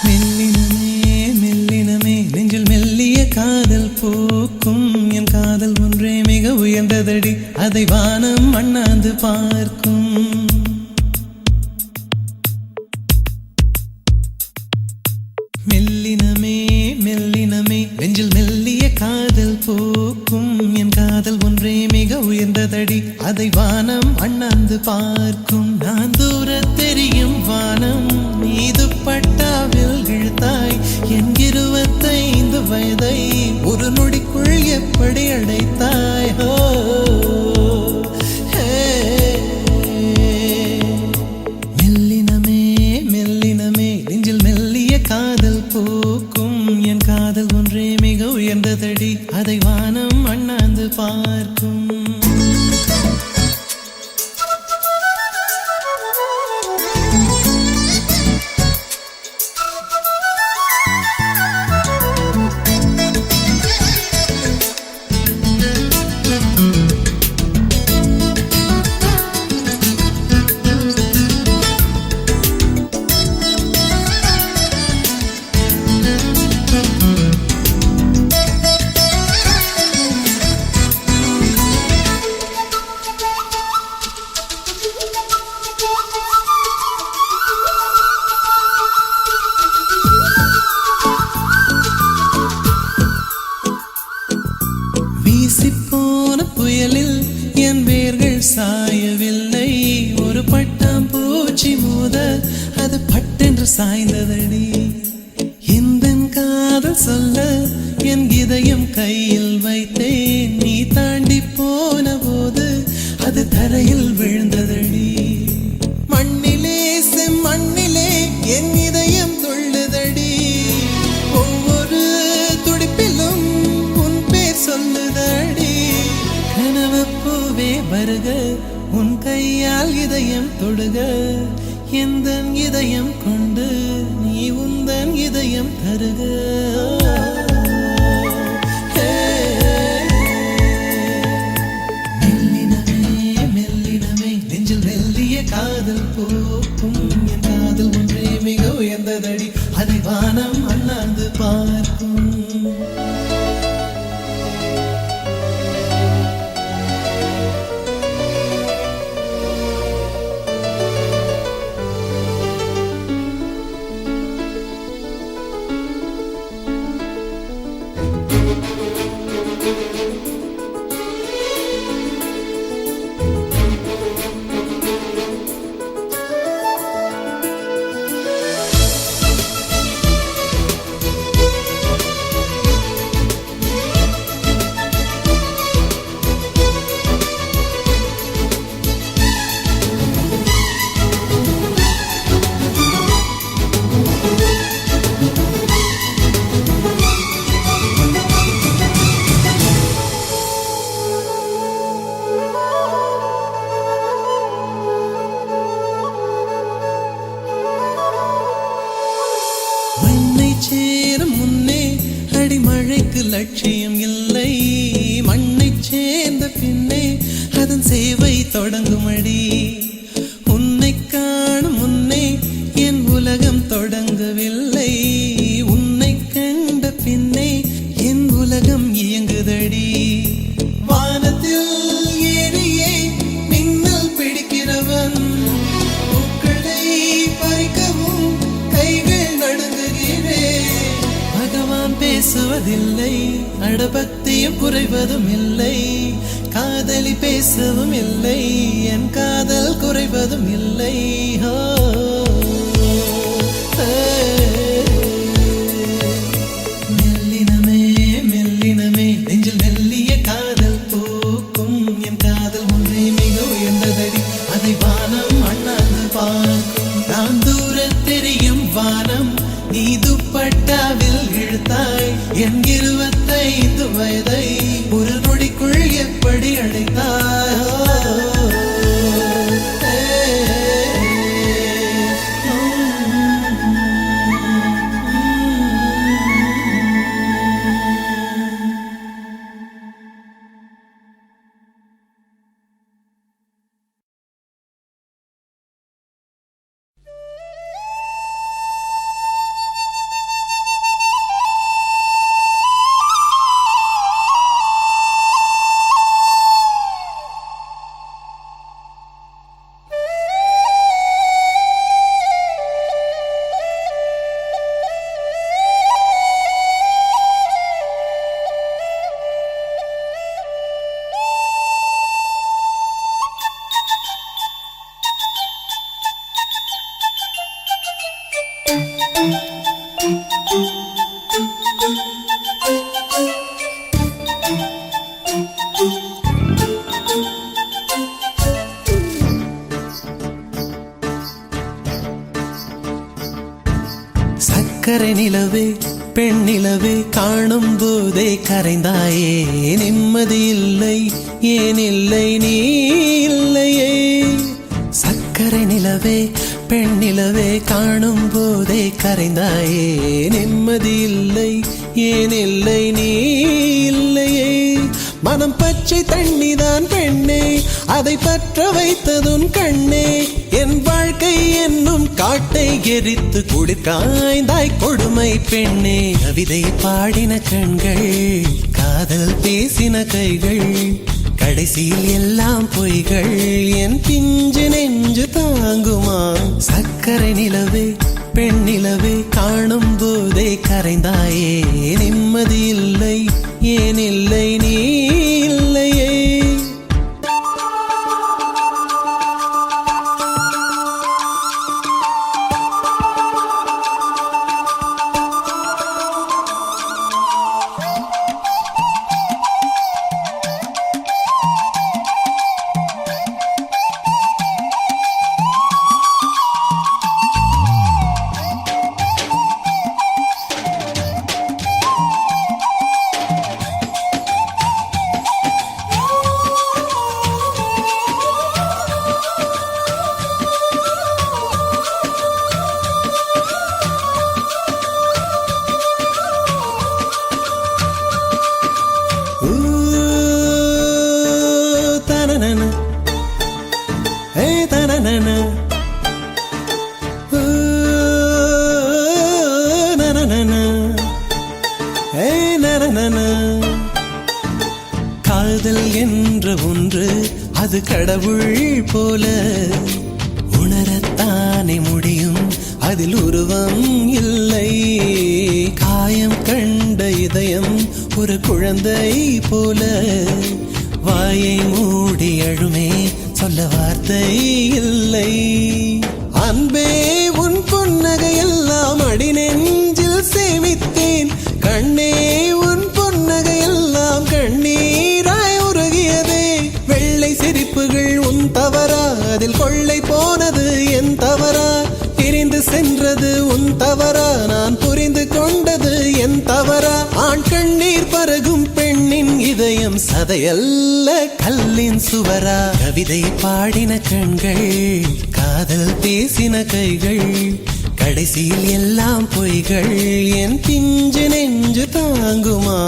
மெல்லினமே மெல்லினமே நெஞ்சில் மெல்லிய காதல் பூக்கும் என் காதல் ஒன்றே மிக உயர்ந்ததடி அதை வானம் அண்ணாந்து பார்க்கும் மெல்லினமே மெல்லினமே நெஞ்சில் மெல்லிய காதல் பூக்கும் என் காதல் ஒன்றே மிக உயர்ந்ததடி அதை வானம் அண்ணாந்து பார்க்கும் நான் தூர தெரியும் வானம் மீது பட்டாவில் இழுத்தாய் என் 25 வயதை ஒரு நொடிக்குள் எப்படி அடைத்தாய் ஹோ ஹே. மெல்லினமே மெல்லினமே நெஞ்சில் மெல்லிய காதல் பூக்கும் என் காதல் ஒன்றே மிக உயர்ந்ததடி அதை வானம் அண்ணாந்து பார்க்கும் வீசிப்போன புயலில் என் வேர்கள் சாயவில்லை ஒரு பட்டாம்பூச்சி மோத அது பட்டென்று சாய்ந்ததடி எந்தன் காதல் சொல்ல என் இதயம் கையில் வைத்தேன் நீ தாண்டி போன போது அது தரையில் விழுந்ததடி மண்ணிலே செம்மண்ணிலே என் இதயம் துள்ளுதடி ஒவ்வொரு துடிப்பிலும் உன் பேர் சொல்லுதடி கனவு பூவே வருக உன் கையால் இதயம் தொடுக எந்தன் இதயம் கொண்டு நீ உந்தன் இதயம் தருக மெல்லினமே மெல்லினமே நெஞ்சில் மெல்லிய காதல் பூக்கும் என் காதல் ஒன்றே மிக உயர்ந்ததடி அதை வானம் அண்ணாந்து பார்க்கும் லட்சியம் இல்லை மண்ணை சேர்ந்த பின்னே அதன் சேவை தொடங்குமடி உன்னை காணும் முன்னே என் உலகம் தொடங்கவில்லை உன்னை கண்ட பின்னே என் உலகம் இயங்குதடி வானத்தில் ஏறியே மின்னல் பிடிக்கிறவன் பூக்களை பறிக்கவும் கைகள் நடுங்குகிறேன் பகவான் பேசுவதில்லை அடபக்தியும் குறைவதும் இல்லை காதலி பேசவும் இல்லை என் காதல் குறைவதும் இல்லை மெல்லினமே மெல்லினமே நெஞ்சில் மெல்லிய காதல் பூக்கும் என் காதல் ஒன்றே மிக உயர்ந்ததடி அதை வானம் அண்ணாந்து பார்க்கும் நான் தூர தெரியும் வானம் நீ துப்பட்டாவில் இழுத்தாய் என் 25 வயதை ஒரு நொடிக்குள் எப்படி அடைத்தாய் சக்கரை நிலவே பெண் நிலவே காணும் போதே கரைந்தாயே நிம்மதி இல்லை ஏன் இல்லை நீ இல்லையே சக்கரை நிலவே பெண் நிலவே காணும் போதே கரைந்தாயே நிம்மதி இல்லை ஏன் இல்லை நீ இல்லையே மனம் பச்சை தண்ணிதான் பெண்ணே அதை பற்ற வைத்ததுன் கண்ணே என் வாழ்க்கை என்னும் காட்டை எரித்து குளிர்காய்ந்தாய் கொடுமை பெண்ணே கவிதை பாடின கண்கள் காதல் பேசின கைகள் கடைசியில் எல்லாம் பொய்கள் என் பிஞ்சு நெஞ்சு தாங்குமா சக்கரை நிலவே பெண் நிலவே காணும் போதே கரைந்தாயே நிம்மதி இல்லை ஏன் இல்லை நீ இல்லையே காதல் என்ற ஒன்று அது கடவுள் போல உணரத்தானே முடியும் அதில் உருவம் இல்லை காயம் கண்ட இதயம் ஒரு குழந்தை போல வாயை மூடி அழுமே சொல்ல வார்த்தை இல்லை அன்பே உன் புன்னகையெல்லாம் அடி நெஞ்சில் சேமித்தேன் கண்ணே உன் புன்னகையெல்லாம் கண்ணீராய் உருகியதே வெள்ளை சிரிப்புகள் உன் தவறா அதில் கொள்ளை போனது என் தவறா பிரிந்து சென்றது உன் தவறா நான் புரிந்து கொண்டது என் தவறா ஆண் கண்ணீர் பருகும் பெண்ணின் இதயம் சதையல்ல கல்லின் சுவரா கவிதை பாடின கண்கள் காதல் பேசின கைகள் கடைசியில் எல்லாம் பொய்கள் என் பிஞ்சு நெஞ்சு தாங்குமா?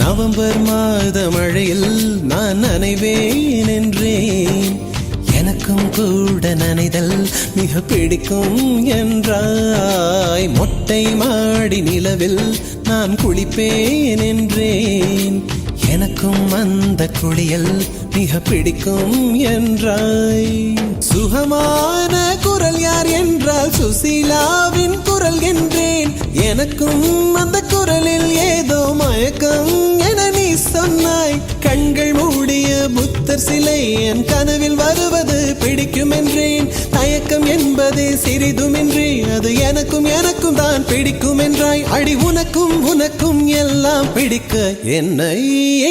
நவம்பர் மாத மழையில் நான் நனைவேன் என்றேன். எனக்கும் கூட நனைதல் மிக பிடிக்கும் என்றாய். மொட்டை மாடி நிலவில் நான் குளிப்பேன் என்றேன். எனக்கும் அந்த குளியல் மிக பிடிக்கும் என்றாய். சுகமான குரல் யார் என்றால் சுசீலாவின் குரல் என்றேன். எனக்கும் அந்த குரலில் ஏதோ மயக்கம் என நீ சொன்னாய். கண்கள் மூடிய புத்தர் சிலை என் கனவில் வருவது பிடிக்கும் என்றேன். தயக்கம் என்பதே சிறிதுமின்றி அது எனக்கும் எனக்கும் தான் பிடிக்கும் என்றாய். அடி உனக்கும் உனக்கும் எல்லாம் பிடிக்க என்னை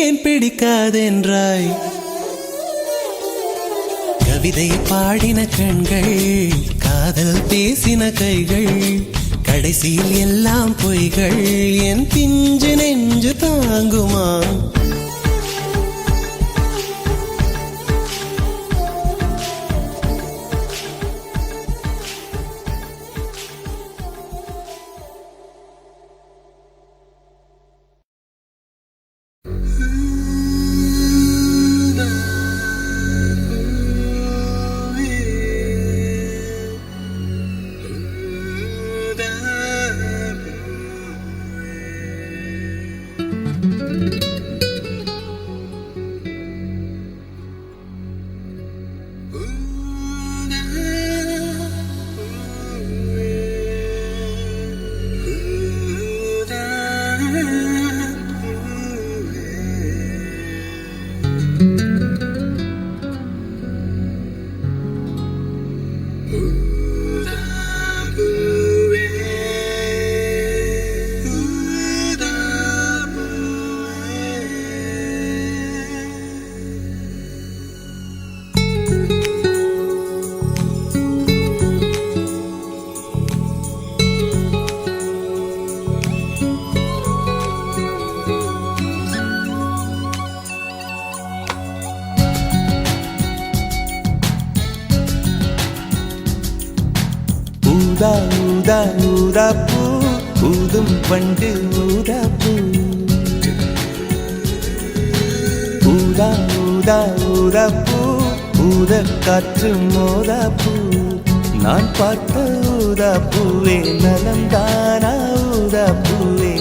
ஏன் பிடிக்காதென்றாய். கவிதை பாடின கண்கள், காதல் பேசின கைகள், கடைசியில் எல்லாம் பொய்கள் என் பிஞ்சு நெஞ்சு தாங்குமா? ஊதா ஊதா ஊதா பூ ஊதும் பண்டு ஊதா பூ. ஊதா ஊதா ஊதா பூ ஊத காற்று மோதா பூ. நான் பார்த்த ஊதா பூவே நலந்தானா ஊதா பூவே.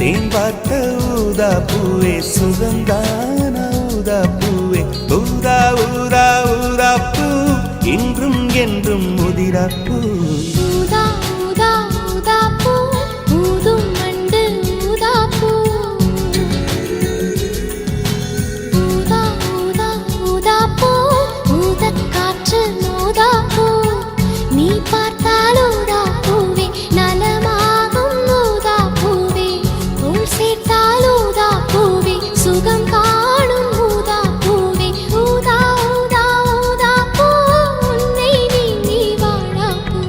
தேன் பார்த்த ஊதா பூவே சுகந்தானா ஊதா பூவே. ஊதா ஊதா ஊதா பூ இன்றும் என்றும் முதிரா பூ. ஊதா ஊதா ஊதா பூ ஊதும் மண்டு ஊதா பூ. ஊதா ஊதா ஊதா பூ ஊதக் காற்று மோதா பூ. நீ பார்த்தால் ஊதா பூவே நலமாகும் ஊதா பூவே. தோள் சேர்த்தால் ஊதா பூவே சுகம் காணும் ஊதா பூவே. ஊதா ஊதா ஊதா பூ உன்னை நீ வாழா பூ.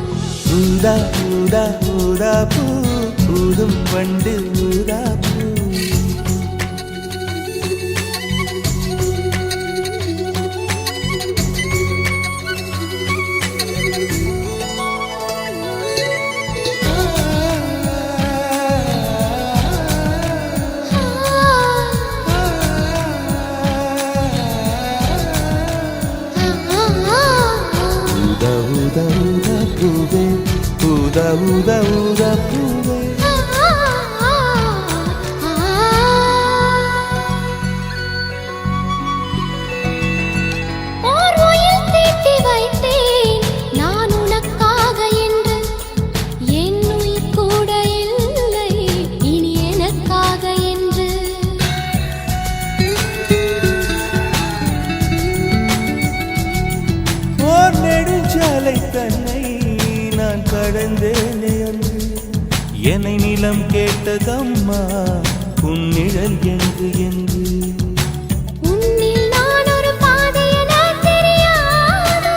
ஊதா ஊதா ஊதா பூ ஊதும் பண்டு ஊதா பூ. ஊதா ஊதா ஊதா பூவே ஊதா ஊதா ஊதா பூவே. ஓர் உயில் தீட்டி வைத்தேன் நான் நிலம் கேட்டதம்மா உன் நிழல் என்று என்று உன்னில் நான் ஒரு பாதை என தெரியாதோ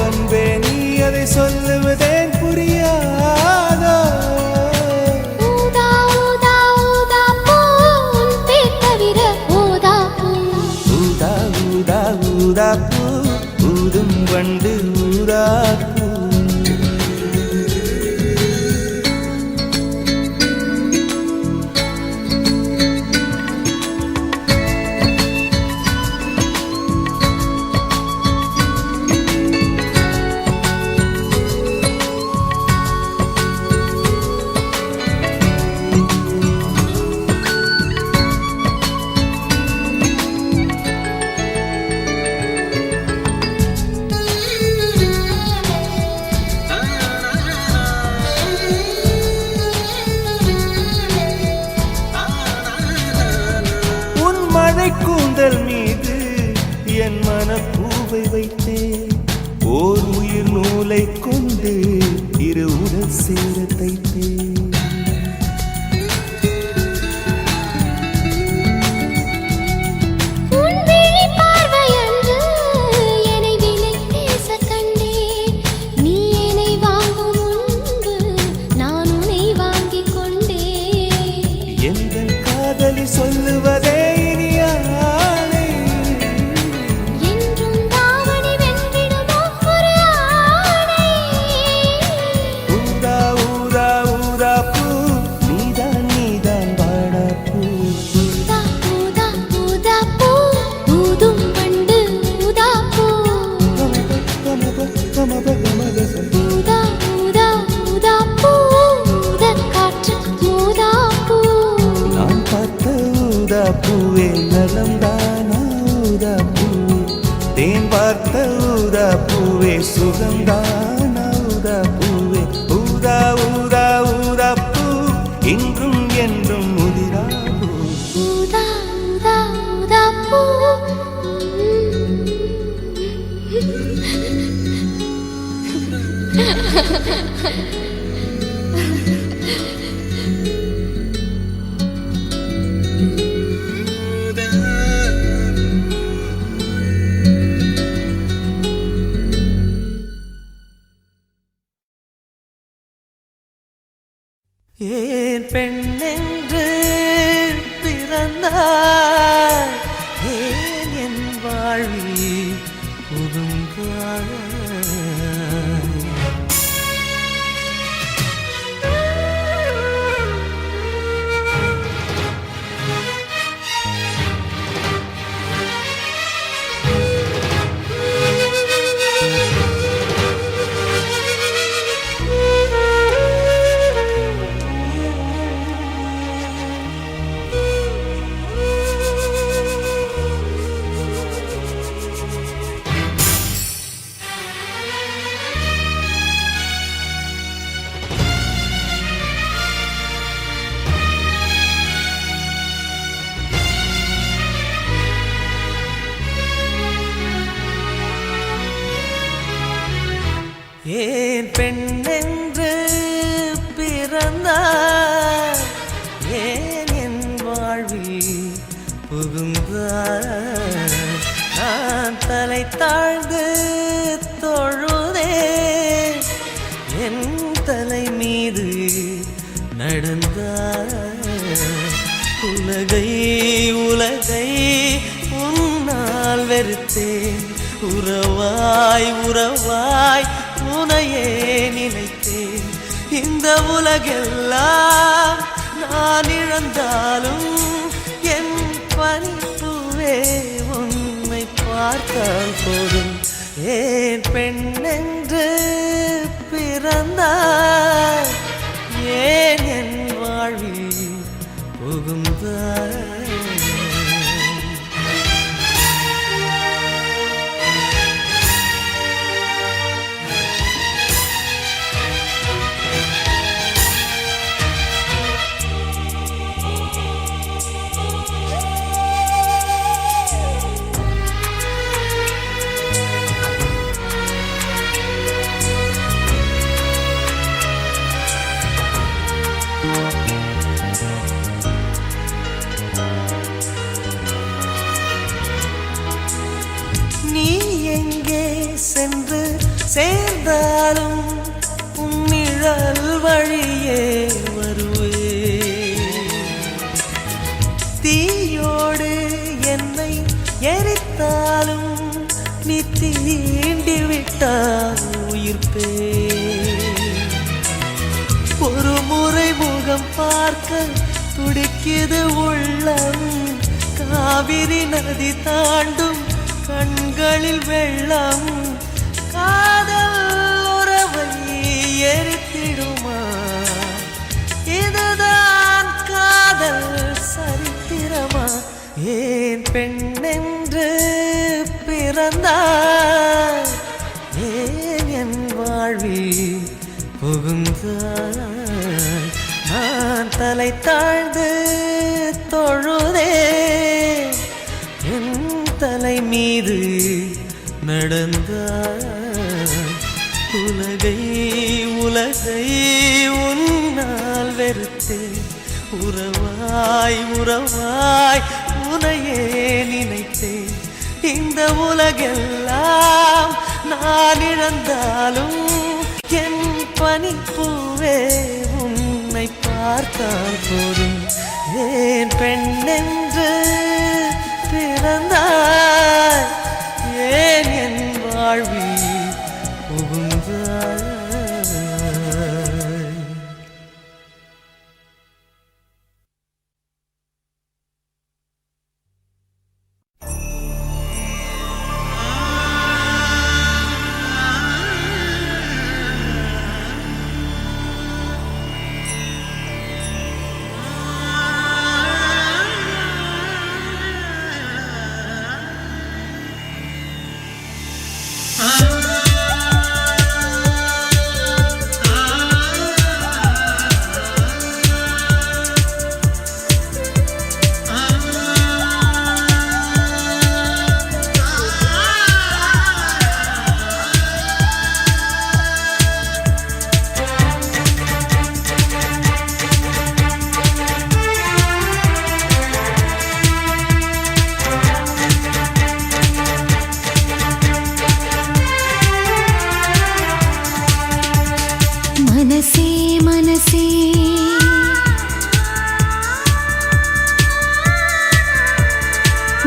அன்பே நீ அதை சொல்லுவதேன் புரியாதோ ஊதா ஊதா ஊதா பூ உன் பேர் தவிர ஊதா பூ ஊதா ஊதா ஊதா பூ ஊதும் வண்டு ஊதா பூ கூந்தல் மீது என் மனப்பூவை வைத்தேன் ஓர் உயிர் நூலை கொண்டு இரு உடல் சேர தைத்தேன் உன் விழி பார்வையன்று என்னை விலை பேச கண்டேன் நீ என்னை வாங்கும் முன்பு நான் உன்னை வாங்கிக் கொண்டேன் எந்தன் காதலி சொல்லுவதே பூவே நலம்தானா ஊதா பூவே தேன் பார்த்த ஊதா பூவே சுகம்தானா ஊதா பூவே ஊதா ஊதா ஊதா பூ இன்றும் என்றும் முதிரா பூ ஊதா ஊதா ஊதா பூ ஏன் பெண்ணென்று பிறந்தாய் ஏன் என் வாழ்வில் புதுங்காய் ஏன் பெண்ணென்று பிறந்தாய் ஏன் என் வாழ்வில் புகுந்தாய் நான் தலை தாழ்ந்து தொழுதேன் என் தலை மீது நடந்தாய் உலகை உலகை உன்னால் வெறுத்தேன் உறவாய் உறவாய் உனையே நினைத்தேன் இந்த உலகெல்லாம் நான் இழந்தாலும் என் பனிப்புவே உன்னை பார்த்தால் போதும் ஏன் பெண்ணென்று பிறந்தாய் ஏன் என் வாழ்வில் புகுந்தாய் வழியே வருவே. தீயோடு என்னை எரித்தாலும் நீ தீண்டி விட்டால் உயிர்ப்பே. ஒரு முறை முகம் பார்க்க துடிக்குது உள்ளம், காவிரி நதி தாண்டும் கண்களில் வெள்ளம். காதல் உறவை எரித்திடுமா? இதுதான் காதல் சரித்திரமா? ஏன் பெண்ணென்று பிறந்தாய்? ஏன் என் வாழ்வில் புகுந்தாய்? நான் தலை தாழ்ந்து தொழுதே, என் தலை மீது நடந்தாய். உலகை உலகை உன்னால் வெறுத்தேன். உறவாய் உறவாய் உனையே நினைத்தேன். இந்த உலகெல்லாம் நான் இழந்தாலும் என் பனிப்பூவே உன்னை பார்த்தால் போதும். ஏன் பெண்ணென்று பிறந்தாய்? ஏன் என் வாழ்வில் புகுந்தாய்?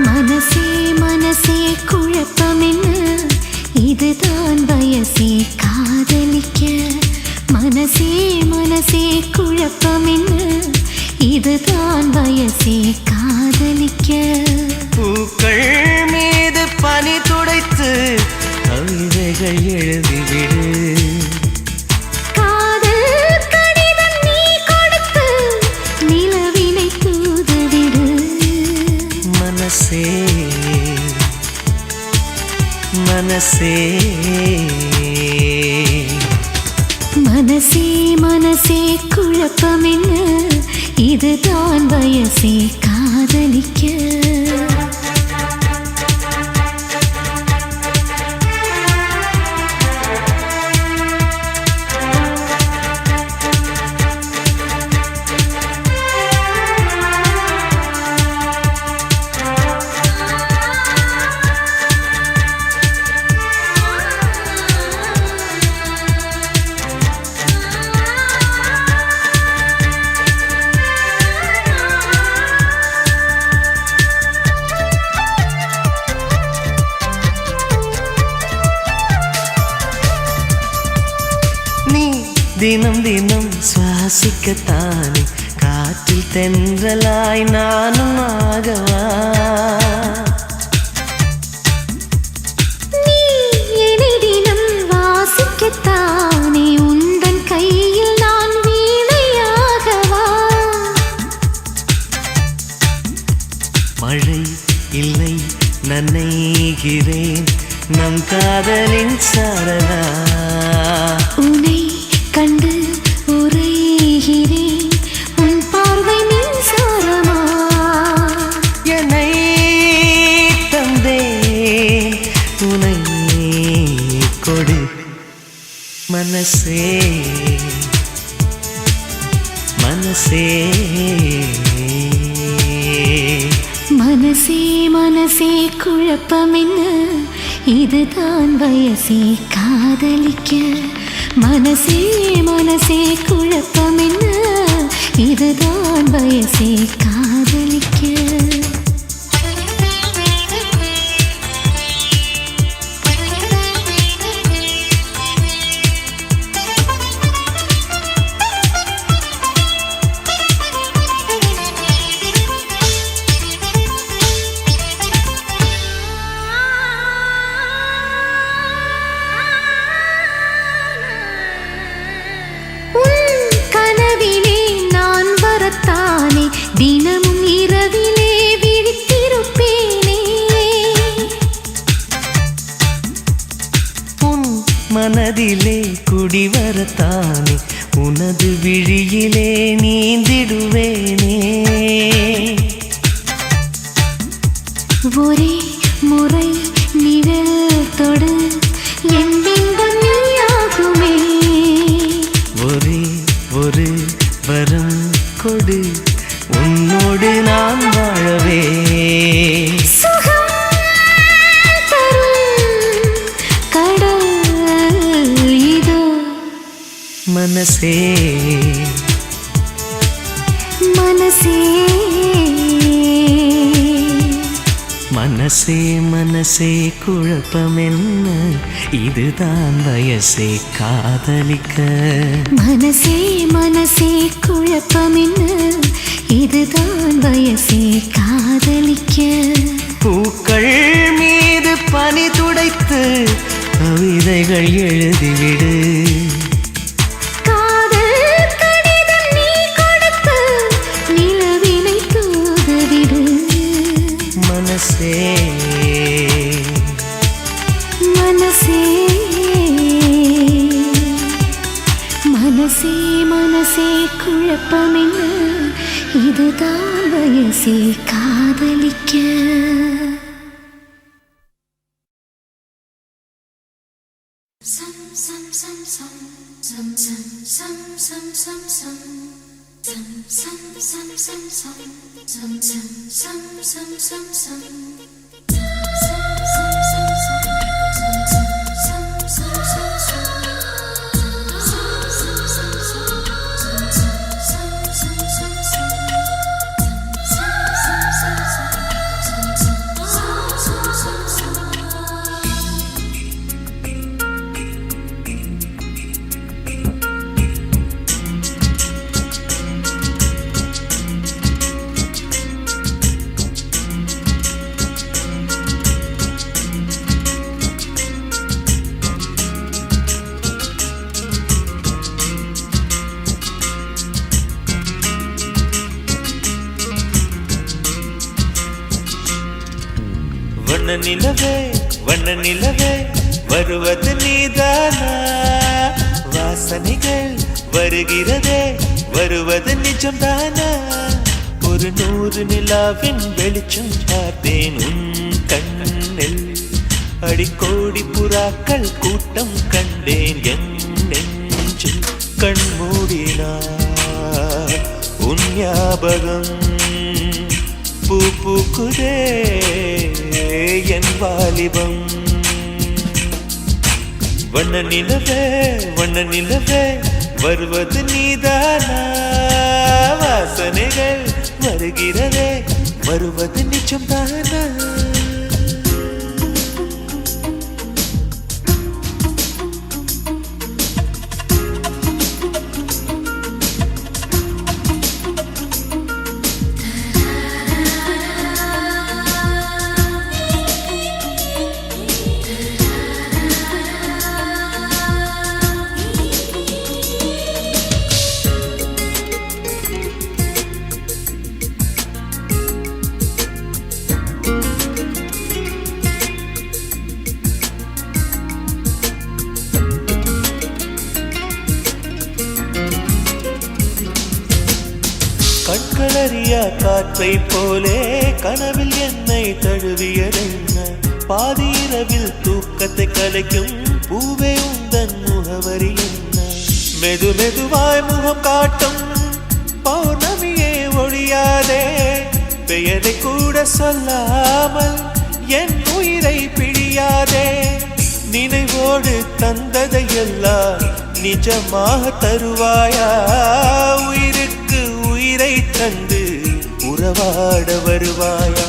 மனசே மனசே குழப்பமென்ன, இதுதான் வயசே காதலிக்க. மனசே மனசே குழப்பமென்ன, இதுதான் வயசே காதலிக்க. பூக்கள் மீது பனி துடைத்து கவிதைகள் எழுதிவிடு. மனசே மனசே மனசே குழப்பமென்ன, இதுதான் வயசே காதலிக்க. தினம் தினம் சுவாசிக்கத்தானே காற்றில் தென்றலாய் நானும் ஆகவா? நீ என்னை தினம் வாசிக்கத்தானே உந்தன் கையில் நான் வீணையாகவா? மழை இல்லை நனைகிறேன் நம் காதலின் சாரதா. உன்னை கண்டு உரைகிறேன் உன் பார்வை மின்சாரமா? என்னை தந்தேன் உனை கொடு மனசே மனசே. மனசே மனசே குழப்பமென்ன, இதுதான் வயசே காதலிக்க. மனசே மனசே குழப்பம் என்ன, இதுதான் வயசே காதலிக்க. தினமும் இரவிலே விழித்திருப்பேனே, உன் மனதிலே குடிவரத்தானே உனது விழியிலே நீந்திடுவேனே. ஒரே முறை நிழல் தொடு என் பிம்பம் நீயாகுமே. ஒரே ஒரு வரம் கொடு உன்னோடு நான் வாழவே. சுகம் தரும் கடல் இதோ. மனசே மனசே மனசே மனசே குழப்பம் என்ன, இதுதான் வயசே காதலிக்க. மனசே மனசே குழப்பம் என்ன, இதுதான் வயசே காதலிக்க. பூக்கள் மீது பனி துடைத்து கவிதைகள் எழுதிவிடு. காதல் கடிதம் நீ கொடுத்து நிலவினை தூதுவிடு. மனசே மனசே மனசே மனசே குழப்பம் என்ன, இதுதான் வயசே காதலிக்க. வண்ண நிலவே வண்ண நிலவே வருவது நீதானா, வாசனைகள் வருகிறதே வருவது நிஜம்தானா. ஒரு 100 நிலாவின் வெளிச்சம் பார்த்தேன் உன் கண்ணில், அடிக்கோடி புறாக்கள் கூட்டம் கண்டேன் என் நெஞ்சில். கண்மூடினார் உன் ஞாபகம் பூ பூக்குதே என் வாலிபம். வண்ண நிலவே வருவது நீதானா, வாசனைகள் வருகிறதே வருவது நிஜம்தானா. கண்களறியா காற்றை போலே கனவில் என்னை தழுவியதென்ன, பாதி இரவில் தூக்கத்தை கலைக்கும் பூவே உந்தன் முகவரி என்ன. மெது மெதுவாய் முகம் காட்டும் பௌர்ணமியே ஒழியாதே, பெயரை கூட சொல்லாமல் என் உயிரை பிழியாதே. நினைவோடு தந்ததையெல்லாம் நிஜமாக தருவாயா? உயிருக்கு உயிரை தந்து உறவாட வருவாயா?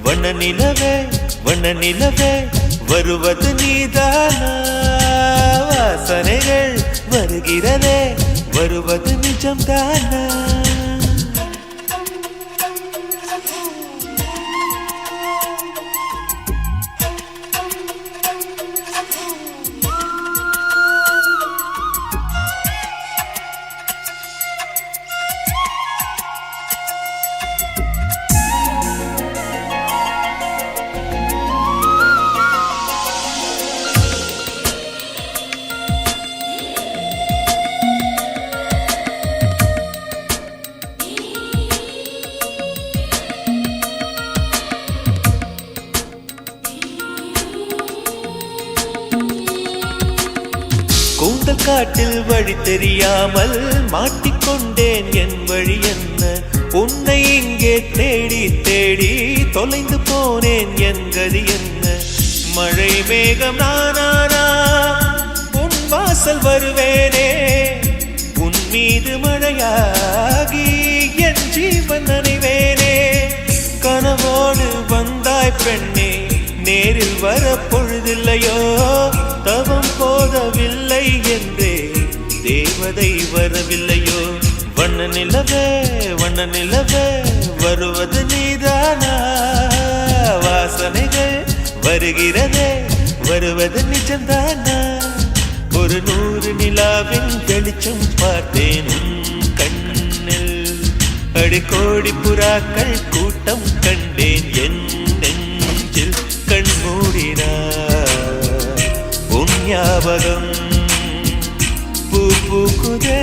வண்ண நிலவே வண்ண நிலவே வருவது நீதானா? வாசனைகள் வருகிறதே வருவது நிஜம்தானா? கூந்தல் காட்டில் வழி தெரியாமல் மாட்டிக்கொண்டேன். என் வழி என்ன? உன்னை இங்கே தேடி தேடி தொலைந்து போனேன். என் கதி என்ன? மழை மேகம் நானானா உன் வாசல் வருவேனே. உன் மீது மழையாகி என் ஜீவன் நனைவேனே. கனவோடு வந்தாய் பெண்ணே, நேரில் வர பொழுதில்லையோ? தவம் போதவில்லை என்றே தேவதை வரவில்லையோ? வண்ண நிலவே வண்ண நிலவே வருவது நீதானா? வாசனைகள் வருகிறதே வருவது நிஜம்தானா? ஒரு 100 நிலாவின் வெளிச்சம் பார்த்தேன் உன் கண்ணில். அடிக்கோடி புறாக்கள் கூட்டம் கண்டேன் என் நெஞ்சில். கண் மூடினார் உன் ஞாபகம் பூ பூக்குதே